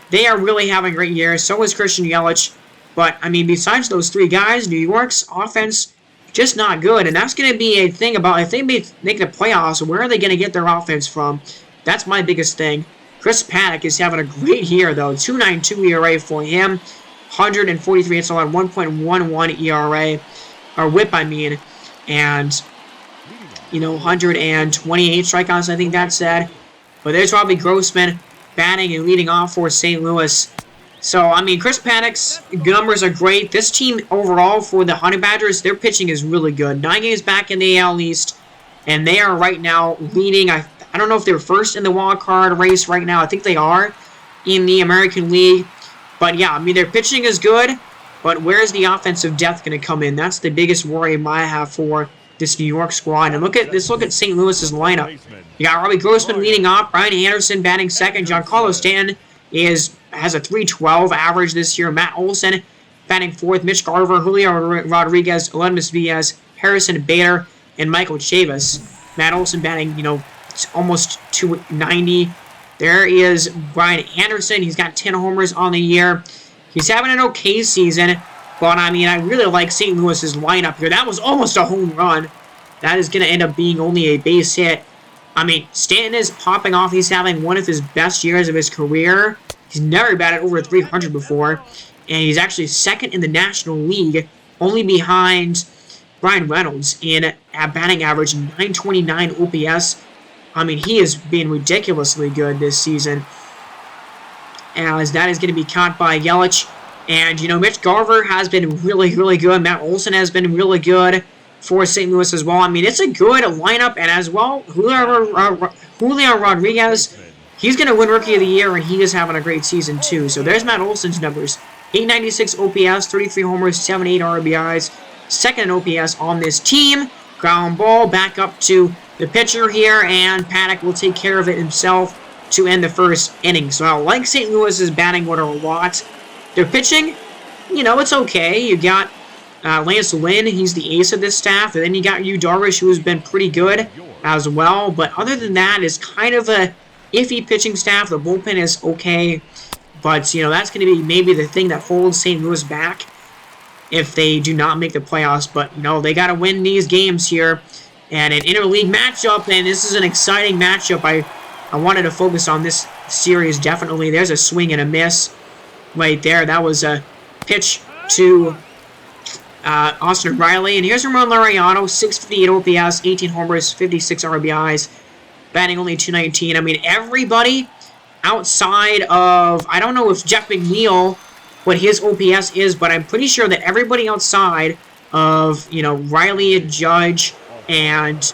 they are really having great years. So is Christian Yelich. But, I mean, besides those three guys, New York's offense just not good. And that's going to be a thing about if they make the playoffs, where are they going to get their offense from? That's my biggest thing. Chris Paddock is having a great year, though. 2.92 ERA for him. 143 hits allowed, 1.11 ERA. Or whip, I mean. And, you know, 128 strikeouts, I think that said. But there's Robbie Grossman batting and leading off for St. Louis. So, I mean, Chris Paddock's numbers are great. This team overall for the Honey Badgers, their pitching is really good. 9 games back in the AL East, and they are right now leading. I don't know if they're first in the wild card race right now. I think they are in the American League. But, yeah, I mean, their pitching is good, but where's the offensive depth going to come in? That's the biggest worry I have for this New York squad. And look at St. Louis's lineup. You got Robbie Grossman leading off, Brian Anderson batting second, Giancarlo Stanton has a 3.12 average this year. Matt Olson batting fourth. Mitch Garver, Julio Rodriguez, Aledmus Diaz, Harrison Bader, and Michael Chavis. Matt Olson batting, you know, almost 290. There is Brian Anderson. He's got 10 homers on the year. He's having an okay season, but I mean, I really like St. Louis's lineup here. That was almost a home run. That is going to end up being only a base hit. I mean, Stanton is popping off. He's having one of his best years of his career. He's never batted over 300 before. And he's actually second in the National League, only behind Brian Reynolds in a batting average, 929 OPS. I mean, he has been ridiculously good this season. As that is going to be caught by Yelich. And, you know, Mitch Garver has been really, really good. Matt Olson has been really good for St. Louis as well. I mean, it's a good lineup, and as well, Julio Rodriguez, he's going to win Rookie of the Year, and he is having a great season too. So there's Matt Olson's numbers. 896 OPS, 33 homers, 78 RBIs, second in OPS on this team. Ground ball back up to the pitcher here, and Paddock will take care of it himself to end the first inning. So I like St. Louis's batting order a lot. Their pitching, you know, it's okay. You got Lance Lynn, he's the ace of this staff. And then you got Yu Darvish, who has been pretty good as well. But other than that, it's kind of a iffy pitching staff. The bullpen is okay. But, you know, that's going to be maybe the thing that holds St. Louis back if they do not make the playoffs. But, you know, they got to win these games here. And an interleague matchup, and this is an exciting matchup. I wanted to focus on this series, definitely. There's a swing and a miss right there. That was a pitch to Austin Riley. And here's Ramon Laureano, 658 OPS, 18 homers, 56 RBIs, batting only 219. I mean, everybody outside of, I don't know if Jeff McNeil, what his OPS is, but I'm pretty sure that everybody outside of, you know, Riley Judge and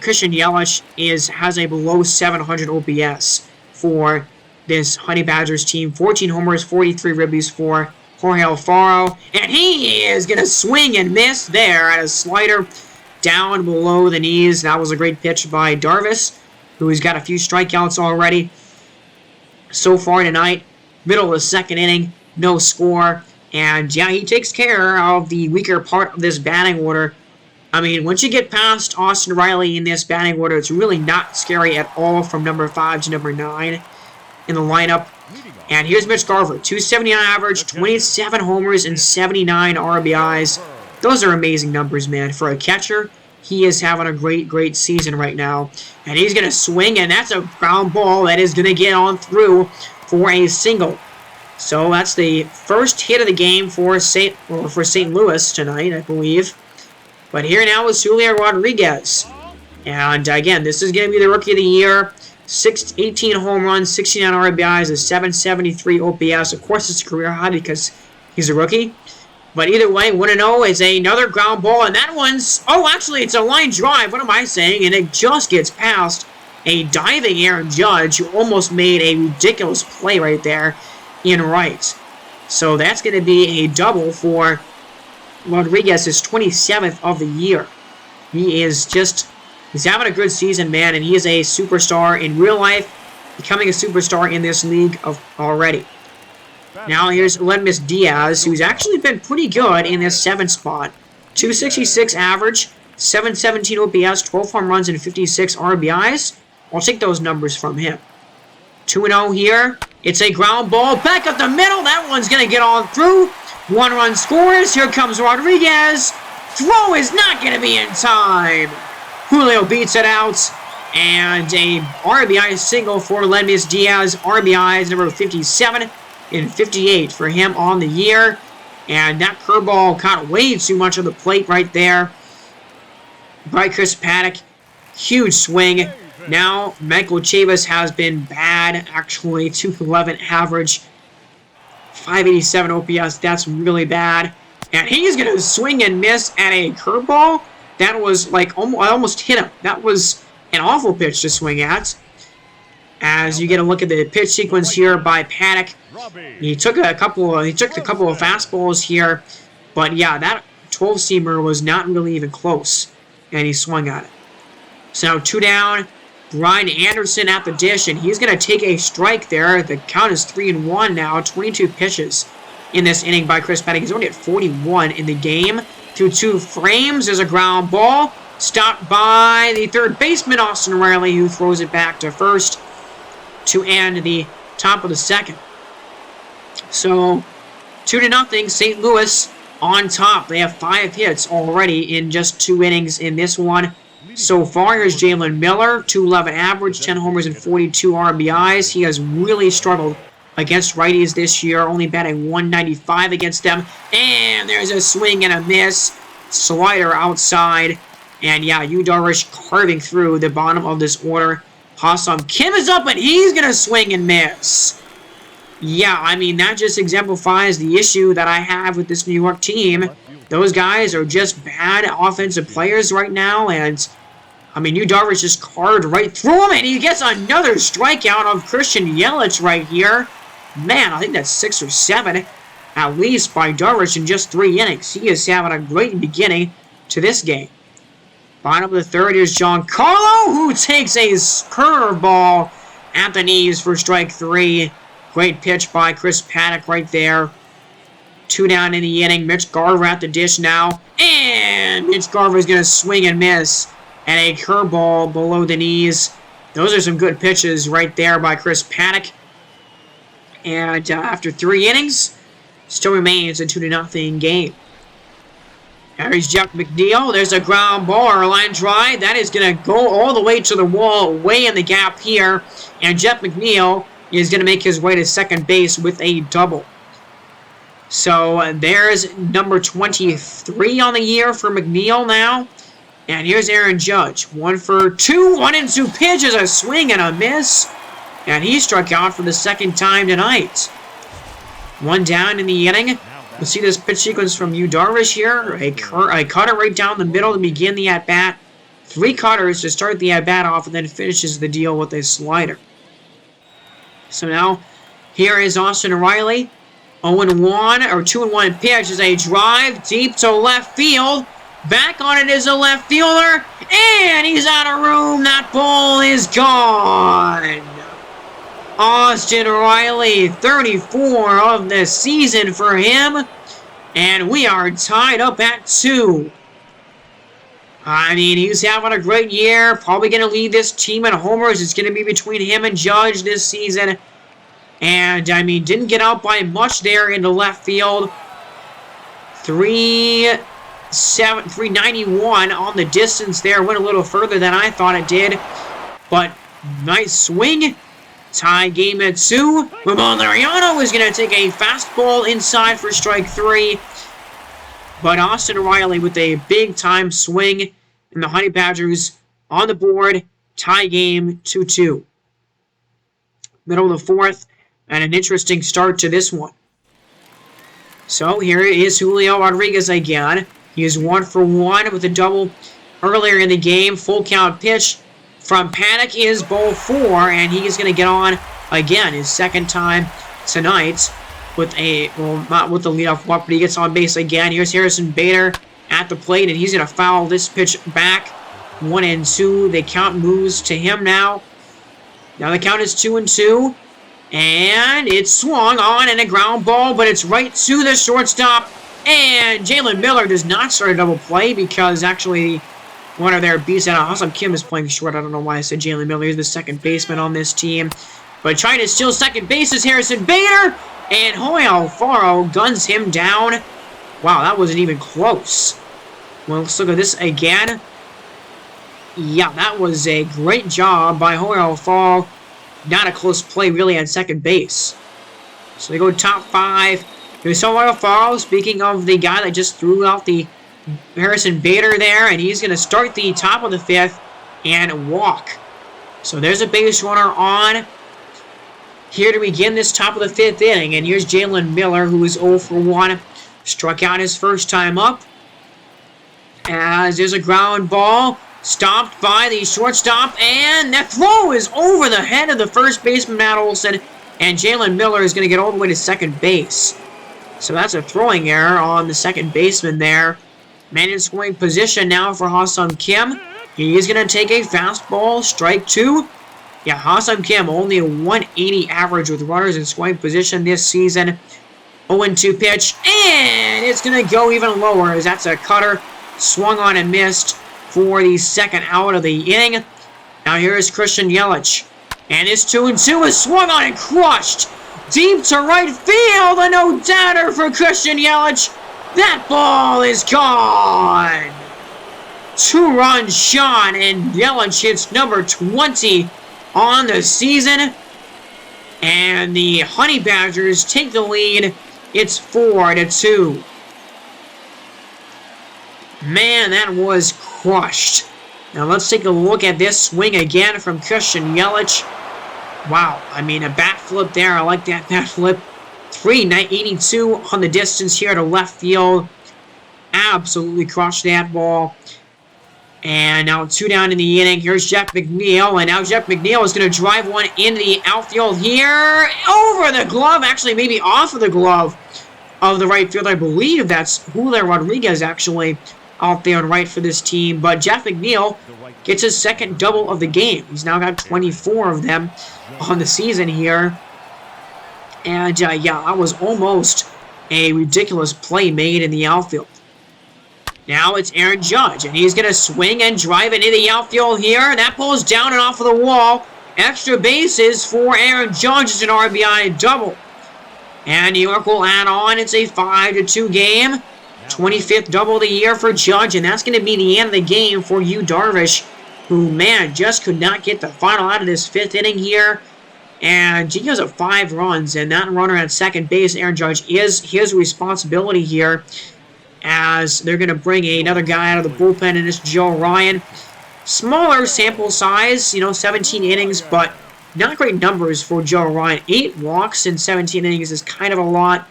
Christian Yelich has a below 700 OPS for this Honey Badgers team. 14 homers, 43 ribbies for Jorge Alfaro. And he is going to swing and miss there at a slider down below the knees. That was a great pitch by Darvish, who's got a few strikeouts already so far tonight. Middle of the second inning, no score. And, yeah, he takes care of the weaker part of this batting order. I mean, once you get past Austin Riley in this batting order, it's really not scary at all from number 5 to number 9 in the lineup. And here's Mitch Garver, 279 average, 27 homers, and 79 RBIs. Those are amazing numbers, man. For a catcher, he is having a great, great season right now. And he's going to swing, and that's a ground ball that is going to get on through for a single. So that's the first hit of the game for St. Louis tonight, I believe. But here now is Julio Rodriguez. And again, this is going to be the Rookie of the Year. 18 home runs, 69 RBIs, a 773 OPS. Of course, it's a career high because he's a rookie. But either way, 1-0 is another ground ball. And that one's, oh, actually, it's a line drive. What am I saying? And it just gets past a diving Aaron Judge, who almost made a ridiculous play right there in right. So that's going to be a double for Rodriguez, his 27th of the year. He is just, he's having a good season, man, and he is a superstar in real life becoming a superstar in this league already. Now here's Ledmus Diaz, who's actually been pretty good in this 7th spot. 266 average, 717 OPS, 12 home runs, and 56 RBIs. I'll take those numbers from him. 2-0 here. It's a ground ball back up the middle. That one's going to get on through. 1-run scores. Here comes Rodriguez. Throw is not going to be in time. Julio beats it out. And a RBI single for Ledmus Diaz. RBIs number 57 and 58 for him on the year. And that curveball caught way too much of the plate right there by Chris Paddock. Huge swing. Now, Michael Chavis has been bad, actually. 211 average, 587 OPS. That's really bad. And he's going to swing and miss at a curveball. That was like, I almost hit him. That was an awful pitch to swing at. As you get a look at the pitch sequence here by Paddock. He took a couple of fastballs here. But yeah, that 12-seamer was not really even close. And he swung at it. So now 2 down. Brian Anderson at the dish, and he's going to take a strike there. The count is 3-1 now. 22 pitches in this inning by Chris Paddock. He's only at 41 in the game. Through 2 frames, there's a ground ball. Stopped by the third baseman, Austin Riley, who throws it back to first to end the top of the 2nd. So, 2-0, St. Louis on top. They have 5 hits already in just 2 innings in this one. So far, here's Jalen Miller, 211 average, 10 homers and 42 RBIs. He has really struggled against righties this year, only batting 195 against them. And there's a swing and a miss. Slider outside. And yeah, Yu Darvish carving through the bottom of this order. Ha-Seong Kim is up, and he's going to swing and miss. Yeah, I mean, that just exemplifies the issue that I have with this New York team. Those guys are just bad offensive players right now, and I mean, Yu Darvish just carved right through him, and he gets another strikeout of Christian Yelich right here. Man, I think that's 6 or 7, at least, by Darvish in just 3 innings. He is having a great beginning to this game. Bottom of the 3rd, here's Giancarlo, who takes a curveball at the knees for strike 3. Great pitch by Chris Paddock right there. 2 down in the inning. Mitch Garver at the dish now. And Mitch Garver is going to swing and miss. And a curveball below the knees. Those are some good pitches right there by Chris Paddock. And after 3 innings, still remains a 2-0 game. Here's Jeff McNeil. There's a ground ball or a line drive. That is going to go all the way to the wall, way in the gap here. And Jeff McNeil is going to make his way to second base with a double. So there's number 23 on the year for McNeil now. And here's Aaron Judge. 1 for 2. 1-2 pitch is a swing and a miss. And he struck out for the 2nd time tonight. 1 down in the inning. We'll see this pitch sequence from Yu Darvish here. A cutter right down the middle to begin the at-bat. 3 cutters to start the at-bat off, and then finishes the deal with a slider. So now, here is Austin Riley. 0-1, or 2-1 pitch is a drive deep to left field. Back on it is a left fielder, and he's out of room. That ball is gone. Austin Riley, 34 of the season for him, and we are tied up at 2. I mean, he's having a great year, probably going to lead this team in homers. It's going to be between him and Judge this season. And, I mean, didn't get out by much there into left field. 391 on the distance there. Went a little further than I thought it did. But, nice swing. Tie game at 2. Ramon Laureano is going to take a fastball inside for strike 3. But Austin Riley with a big-time swing. And the Honey Badgers on the board. Tie game 2-2. Middle of the 4th. And an interesting start to this one. So here is Julio Rodriguez again. He is 1 for 1 with a double earlier in the game. Full count pitch from Paddock is ball 4. And he is going to get on again his 2nd time tonight. With a, well, not with the leadoff walk, but he gets on base again. Here's Harrison Bader at the plate. And he's going to foul this pitch back. 1-2. The count moves to him now. Now the count is 2-2. And it's swung on and a ground ball, but it's right to the shortstop. And Jalen Miller does not start a double play because actually one of their beats out. Awesome Kim is playing short. I don't know why I said Jalen Miller. He's the second baseman on this team. But trying to steal second base is Harrison Bader. And Jorge Alfaro guns him down. Wow, that wasn't even close. Well, let's look at this again. Yeah, that was a great job by Jorge Alfaro. Not a close play, really, at second base. So they go top 5. Here's Jorge Alfaro, speaking of the guy that just threw out the Harrison Bader there, and he's going to start the top of the 5th and walk. So there's a base runner on here to begin this top of the 5th inning, and here's Jalen Miller, who is 0 for 1. Struck out his first time up. As there's a ground ball. Stopped by the shortstop, and that throw is over the head of the first baseman, Matt Olson, and Jalen Miller is going to get all the way to second base. So that's a throwing error on the second baseman there. Man in scoring position now for Ha-Seong Kim. He is going to take a fastball, strike 2. Yeah, Ha-Seong Kim only a 180 average with runners in scoring position this season. 0-2 pitch, and it's going to go even lower as that's a cutter. Swung on and missed for the second out of the inning. Now here is Christian Yelich. And his 2-2 is swung on and crushed. Deep to right field. A no-doubter for Christian Yelich. That ball is gone. 2-run shot, and Yelich hits number 20 on the season. And the Honey Badgers take the lead. It's 4-2. Man, that was crushed. Now let's take a look at this swing again from Christian Yelich. Wow, I mean a bat flip there. I like that bat flip. 382 on the distance here to left field. Absolutely crushed that ball. And now 2 down in the inning. Here's Jeff McNeil, and now Jeff McNeil is going to drive one into the outfield here. Over the glove, actually maybe off of the glove of the right field. I believe that's Julio Rodriguez actually out there and right for this team. But Jeff McNeil gets his second double of the game. He's now got 24 of them on the season here. And yeah, that was almost a ridiculous play made in the outfield. Now it's Aaron Judge, and he's going to swing and drive it into the outfield here. That ball is down and off of the wall. Extra bases for Aaron Judge. It's an RBI double. And New York will add on. It's a 5-2 game. 25th double of the year for Judge, and that's going to be the end of the game for Yu Darvish, who, man, just could not get the final out of this 5th inning here. And he gives up 5 runs, and that runner at second base, Aaron Judge, is his responsibility here, as they're going to bring another guy out of the bullpen, and it's Joe Ryan. Smaller sample size, 17 innings, but not great numbers for Joe Ryan. 8 walks in 17 innings is kind of a lot,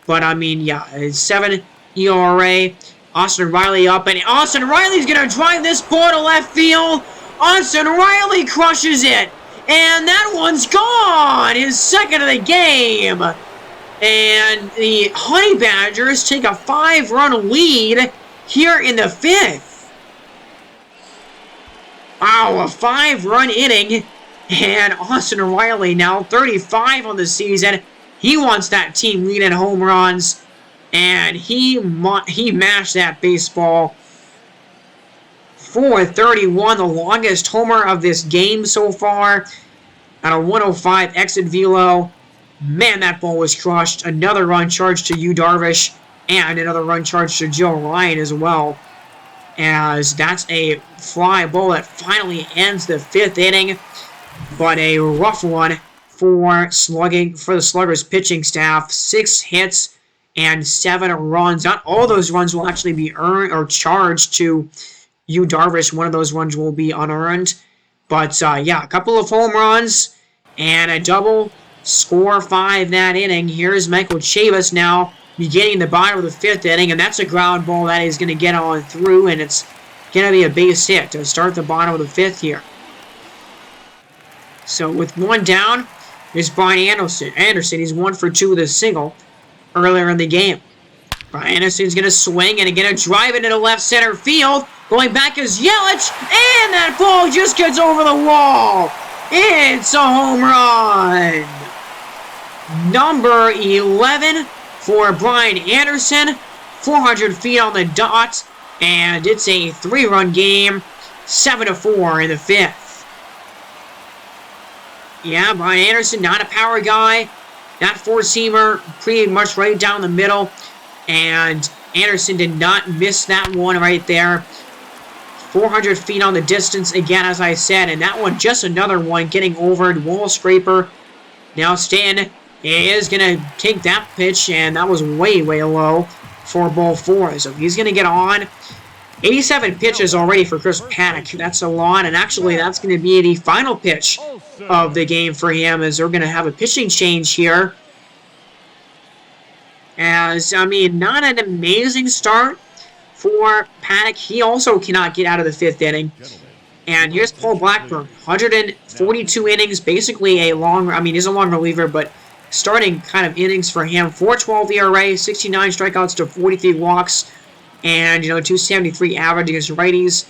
but I mean, yeah, it's 7 ERA. Austin Riley up, and Austin Riley's going to drive this ball to left field. Austin Riley crushes it, and that one's gone. His second of the game. And the Honey Badgers take a 5-run lead here in the 5th. Wow, a 5-run inning. And Austin Riley now 35 on the season. He wants that team lead in home runs. And he mashed that baseball for 31, the longest homer of this game so far. At a 105 exit velo. Man, that ball was crushed. Another run charged to Yu Darvish. And another run charged to Joe Ryan as well. As that's a fly ball that finally ends the 5th inning. But a rough one for the Sluggers pitching staff. 6 hits and 7 runs. Not all those runs will actually be earned or charged to Yu Darvish. One of those runs will be unearned. But yeah, a couple of home runs and a double. Score 5 that inning. Here's Michael Chavis now beginning the bottom of the 5th inning, and that's a ground ball that he's going to get on through, and it's going to be a base hit to start the bottom of the 5th here. So with 1 down, here's Brian Anderson. He's 1 for 2 with a single earlier in the game. Brian Anderson's going to swing and going to drive it into left center field. Going back is Yelich, and that ball just gets over the wall. It's a home run! Number 11 for Brian Anderson. 400 feet on the dot. And it's a 3-run game. 7-4 in the 5th. Yeah, Brian Anderson, not a power guy. That four-seamer, pretty much right down the middle. And Anderson did not miss that one right there. 400 feet on the distance again, as I said. And that one, just another one, getting over the wall scraper. Now Stanton is going to take that pitch, and that was way, way low for ball 4. So he's going to get on. 87 pitches already for Chris Paddock. That's a lot, and actually that's going to be the final pitch of the game for him, as they're going to have a pitching change here. As, I mean, not an amazing start for Paddock. He also cannot get out of the 5th inning. And here's Paul Blackburn. 142 innings, basically a long, I mean, he's a long reliever, but starting kind of innings for him. 4.12 ERA, 69 strikeouts to 43 walks. And, 273 average against righties.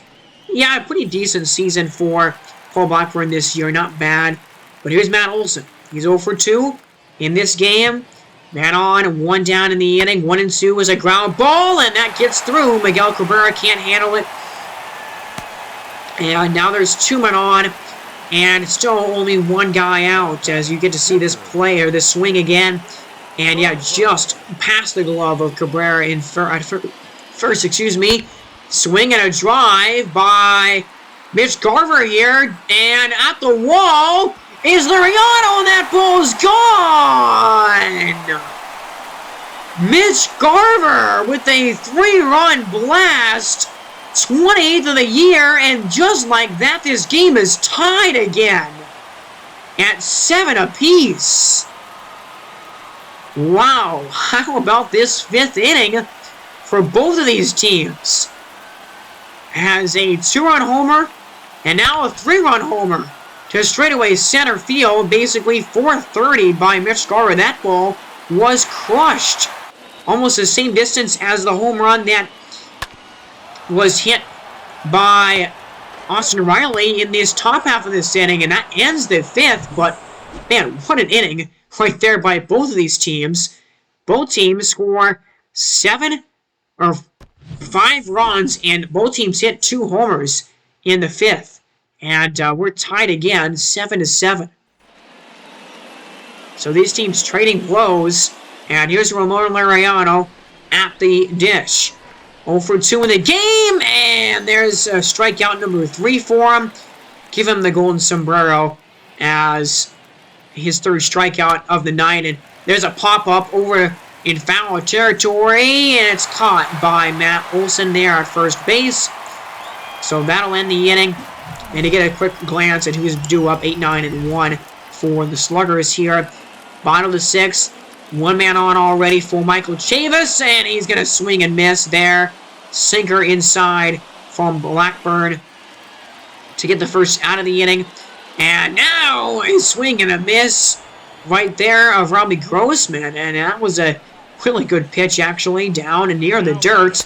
Yeah, a pretty decent season for Paul Blackburn this year. Not bad. But here's Matt Olson. He's 0 for 2 in this game. Man on, 1 down in the inning. 1 and 2 is a ground ball, and that gets through. Miguel Cabrera can't handle it. And now there's 2 men on. And still only 1 guy out, as you get to see this play, or this swing again. And yeah, just past the glove of Cabrera in first, excuse me. Swing and a drive by Mitch Garver here. And at the wall is Liriano, and that ball's gone! Mitch Garver with a 3-run blast. 28th of the year, and just like that, this game is tied again at 7 apiece. Wow, how about this 5th inning for both of these teams? Has a 2-run homer, and now a 3-run homer to straightaway center field, basically 430 by Mitch Garver. That ball was crushed. Almost the same distance as the home run that was hit by Austin Riley in this top half of this inning, and that ends the 5th. But man, what an inning right there by both of these teams. Both teams score 5 runs, and both teams hit 2 homers in the 5th. And we're tied again, 7-7. So these teams trading blows, and here's Ramon Liriano at the dish. 0 for 2 in the game, and there's a strikeout number 3 for him. Give him the golden sombrero as his 3rd strikeout of the night. And there's a pop-up over in foul territory, and it's caught by Matt Olson there at first base. So that'll end the inning. And to get a quick glance at who's due up, 8-9-1 for the Sluggers here. Bottom of the 6th. 1 man on already for Michael Chavis, and he's going to swing and miss there. Sinker inside from Blackburn to get the first out of the inning. And now a swing and a miss right there of Robbie Grossman. And that was a really good pitch, actually, down and near the dirt.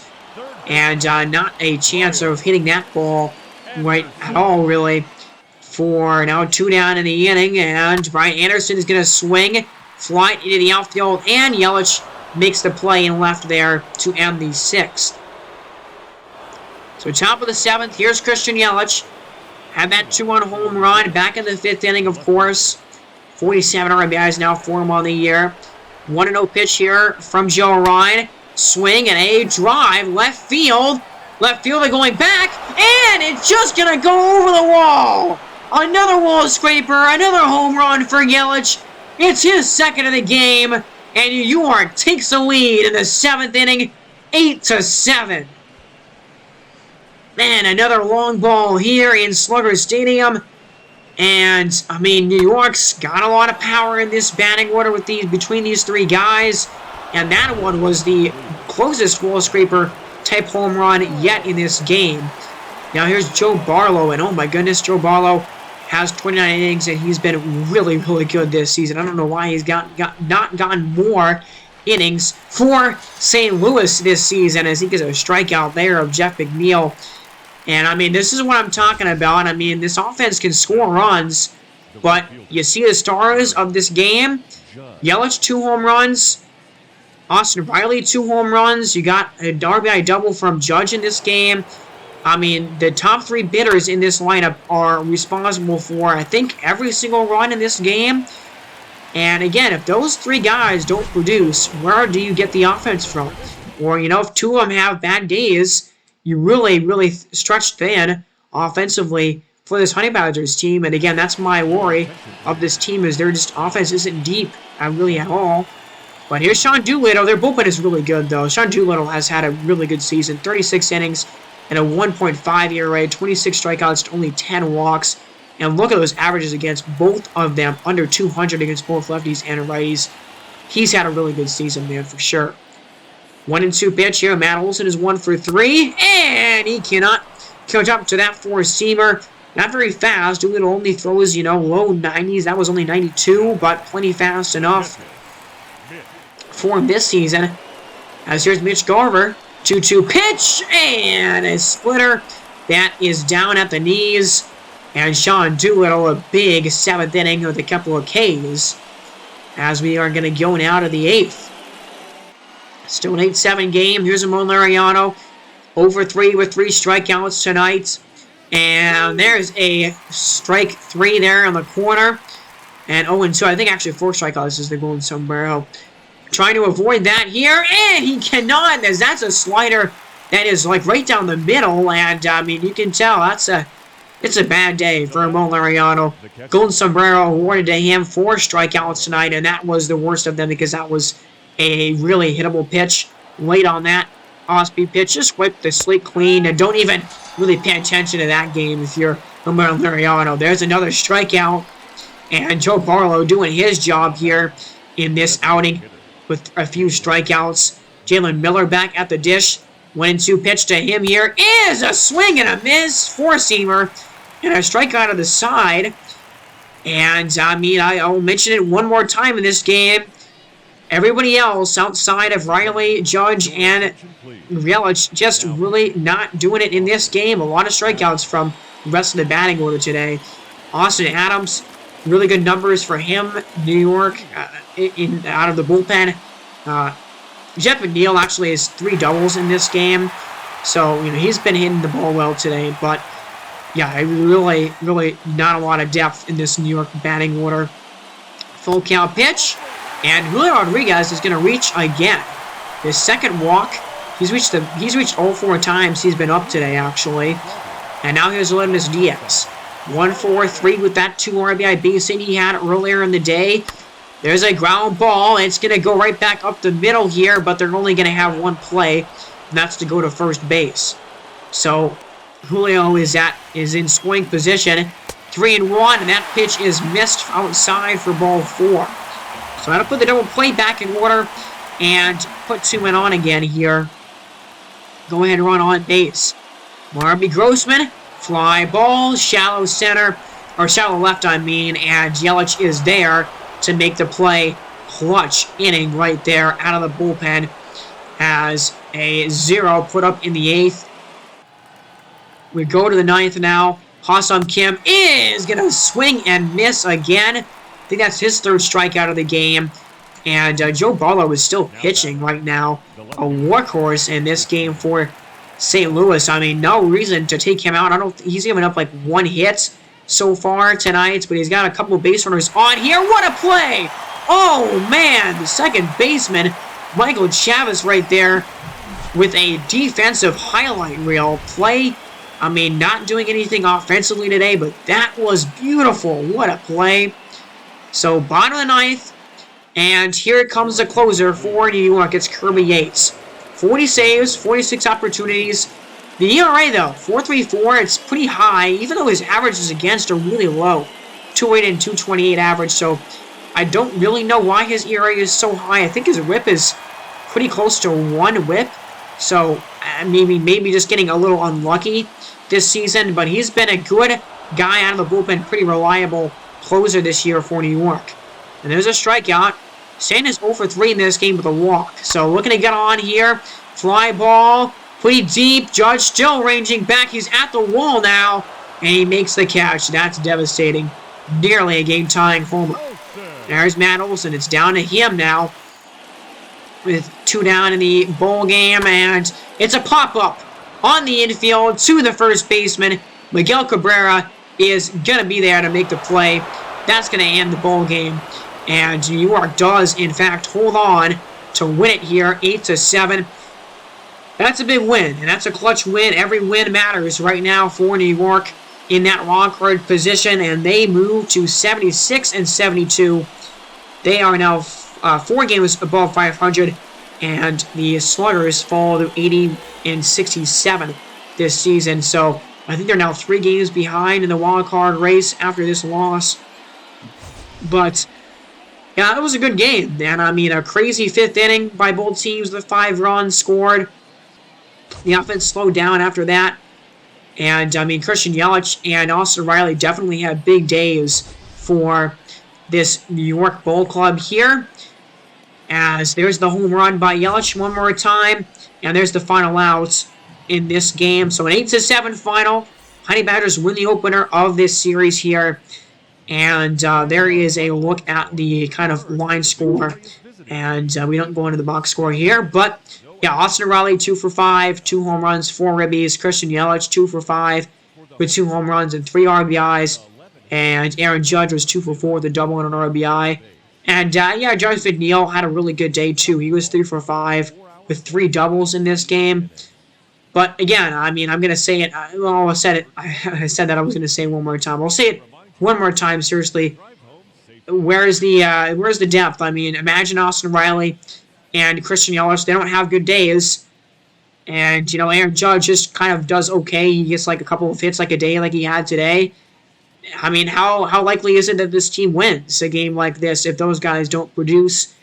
And not a chance of hitting that ball right at all, really. For now 2 down in the inning, and Brian Anderson is going to swing. Fly into the outfield, and Yelich makes the play and left there to end the 6th. So top of the 7th, here's Christian Yelich. Had that 2-run home run back in the 5th inning, of course. 47 RBIs now for him on the year. 1-0 pitch here from Joe Ryan. Swing and a drive, left field. Left fielder going back, and it's just going to go over the wall. Another wall scraper, another home run for Yelich. It's his 2nd of the game, and York takes the lead in the 7th inning, 8-7. Man, another long ball here in Slugger Stadium. And, I mean, New York's got a lot of power in this batting order with between these 3 guys. And that one was the closest wall scraper type home run yet in this game. Now here's Joe Barlow, and oh my goodness, Joe Barlow has 29 innings, and he's been really, really good this season. I don't know why he's not gotten more innings for St. Louis this season, as he gets a strikeout there of Jeff McNeil. And, I mean, this is what I'm talking about. I mean, this offense can score runs, But you see the stars of this game. Yelich, 2 home runs. Austin Riley, 2 home runs. You got a RBI double from Judge in this game. I mean, the top 3 bidders in this lineup are responsible for, I think, every single run in this game. And again, if those 3 guys don't produce, where do you get the offense from? Or, you know, if 2 of them have bad days, you really stretch thin offensively for this Honey Badgers team. And again, that's my worry of this team, is their just offense isn't deep really at all. But here's Sean Doolittle. Their bullpen is really good, though. Sean Doolittle has had a really good season. 36 innings and a 1.5 ERA, 26 strikeouts to only 10 walks. And look at those averages against both of them, under 200 against both lefties and righties. He's had a really good season, man, for sure. 1-2 pitch here. Matt Olson is 1 for 3, and he cannot catch up to that 4-seamer. Not very fast. Doolittle only throws, you know, low 90s. That was only 92, but plenty fast enough for him this season. As here's Mitch Garver. 2-2 pitch, and a splitter that is down at the knees. And Sean Doolittle, a big 7th inning with a couple of Ks, as we are going to go now to the 8th. Still an 8-7 game. Here's Ramon Laureano, 0 for 3 with 3 strikeouts tonight. And there's a strike 3 there in the corner. And 0-2. I think actually 4 strikeouts is the golden sombrero. Trying to avoid that here, and he cannot, as that's a slider that is like right down the middle. And I mean, you can tell it's a bad day for Ramon Laureano. Golden sombrero awarded to him, 4 strikeouts tonight, and that was the worst of them because that was a really hittable pitch late on that off-speed pitch. Just wipe the slate clean and don't even really pay attention to that game if you're Ramon Laureano. There's another strikeout, and Joe Barlow doing his job here in this outing with a few strikeouts. Jalen Miller back at the dish. 1-2 pitch to him here is a swing and a miss. 4-seamer and a strikeout of the side. And I mean, I'll mention it one more time in this game. Everybody else outside of Riley, Judge, and Yelich just really not doing it in this game. A lot of strikeouts from the rest of the batting order today. Austin Adams, really good numbers for him. New York out of the bullpen. Jeff McNeil actually has 3 doubles in this game. So, you know, he's been hitting the ball well today. But, yeah, really not a lot of depth in this New York batting order. Full count pitch. And Julio Rodriguez is going to reach again. His second walk. He's reached all 4 times he's been up today, actually. And now here's Aledmys Diaz. 1-4-3 with that 2 RBI base hit he had earlier in the day. There's a ground ball. It's going to go right back up the middle here, but they're only going to have 1 play, and that's to go to first base. So Julio is in scoring position. 3-1, and that pitch is missed outside for ball 4. So I'm going to put the double play back in order and put 2 men on again here. Go ahead and run on base. Marby Grossman, fly ball, shallow center, or shallow left, I mean, and Yelich is there to make the play. Clutch inning right there out of the bullpen. Has a 0 put up in the 8th. We go to the 9th now. Ha-Seong Kim is going to swing and miss again. I think that's his 3rd strikeout of the game. And Joe Barlow is still pitching right now. A workhorse in this game for St. Louis. I mean, no reason to take him out. He's given up like 1 hit so far tonight, but he's got a couple of base runners on here. What a play! Oh, man, the second baseman, Michael Chavis right there with a defensive highlight reel play. I mean, not doing anything offensively today, but that was beautiful. What a play. So, bottom of the 9th, and here comes the closer for New York. It's Kirby Yates. 40 saves, 46 opportunities. The ERA, though, 4.34, it's pretty high, even though his averages against are really low. 2.8 and 2.28 average, so I don't really know why his ERA is so high. I think his whip is pretty close to 1 whip, so maybe just getting a little unlucky this season, but he's been a good guy out of the bullpen, pretty reliable closer this year for New York. And there's a strikeout. Stan is 0 for 3 in this game with a walk, so looking to get on here. Fly ball. Pretty deep. Judge still ranging back. He's at the wall now. And he makes the catch. That's devastating. nearly a game-tying homer. There's Matt Olson. It's down to him now with 2 down in the ball game, and it's a pop-up on the infield to the first baseman. Miguel Cabrera is going to be there to make the play. That's going to end the ball game, and New York does, in fact, hold on to win it here, 8-7. That's a big win, and that's a clutch win. Every win matters right now for New York in that wild card position, and they move to 76-72. They are now 4 games above 500, and the Sluggers fall to 80-67 this season. So I think they're now 3 games behind in the wild card race after this loss. But yeah, it was a good game, and I mean a crazy 5th inning by both teams. The 5 runs scored. The offense slowed down after that. And, I mean, Christian Yelich and Austin Riley definitely had big days for this New York Ball Club here. As there's the home run by Yelich one more time. And there's the final out in this game. So an 8-7 final. Honey Badgers win the opener of this series here. And there is a look at the kind of line score. And we don't go into the box score here. But yeah, Austin Riley, 2 for 5, 2 home runs, 4 ribbies. Christian Yelich, 2 for 5 with 2 home runs and 3 RBIs. And Aaron Judge was 2 for 4 with a double and an RBI. And yeah, Josh McNeil had a really good day too. He was 3 for 5 with 3 doubles in this game. But again, I mean, I'm going to say it. Well, I said it. I said that I was going to say it one more time. I'll say it one more time, seriously. Where's the depth? I mean, imagine Austin Riley and Christian Yelich, they don't have good days. And, you know, Aaron Judge just kind of does okay. He gets like a couple of hits like a day like he had today. I mean, how likely is it that this team wins a game like this if those guys don't produce?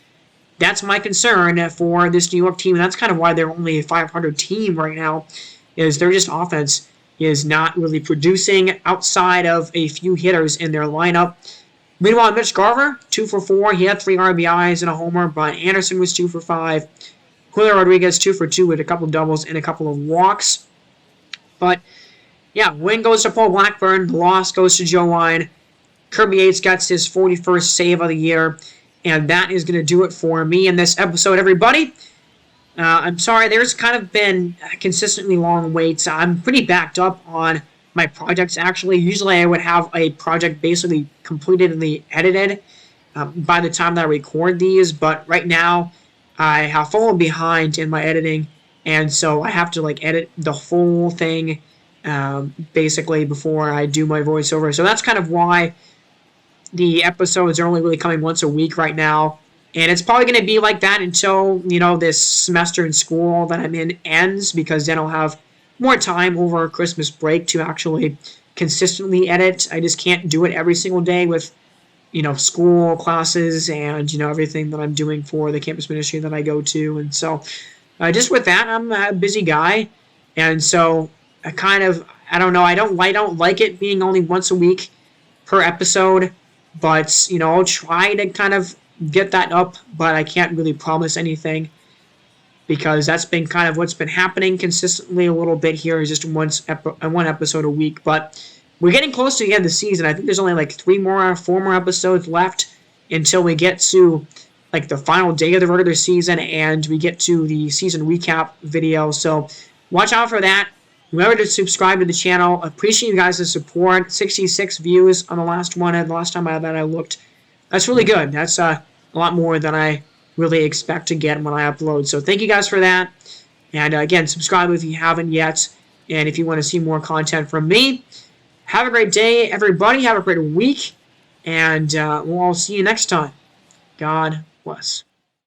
That's my concern for this New York team. And that's kind of why they're only a 500 team right now, is their just offense is not really producing outside of a few hitters in their lineup. Meanwhile, Mitch Garver, 2 for 4. He had 3 RBIs and a homer. Brian Anderson was 2 for 5. Julio Rodriguez, 2 for 2 with a couple of doubles and a couple of walks. But, yeah, win goes to Paul Blackburn. The loss goes to Joe Wine. Kirby Yates gets his 41st save of the year. And that is going to do it for me in this episode, everybody. I'm sorry, there's kind of been consistently long waits. I'm pretty backed up on my projects, actually. Usually I would have a project basically completed and edited by the time that I record these, but right now I have fallen behind in my editing, and so I have to like edit the whole thing basically before I do my voiceover. So that's kind of why the episodes are only really coming once a week right now, and it's probably going to be like that until, you know, this semester in school that I'm in ends, because then I'll have more time over Christmas break to actually consistently edit. I just can't do it every single day with, you know, school classes and, you know, everything that I'm doing for the campus ministry that I go to. And so just with that, I'm a busy guy. And so I don't know, I don't like it being only once a week per episode, but, you know, I'll try to kind of get that up, but I can't really promise anything, because that's been kind of what's been happening consistently a little bit here, is just one episode a week. But we're getting close to the end of the season. I think there's only like 4 more episodes left until we get to like the final day of the regular season and we get to the season recap video. So watch out for that. Remember to subscribe to the channel. Appreciate you guys' support. 66 views on the last one, and the last time that I looked. That's really good. That's a lot more than I really expect to get when I upload. So thank you guys for that. And again, subscribe if you haven't yet. And if you want to see more content from me, have a great day, everybody. Have a great week. And we'll all see you next time. God bless.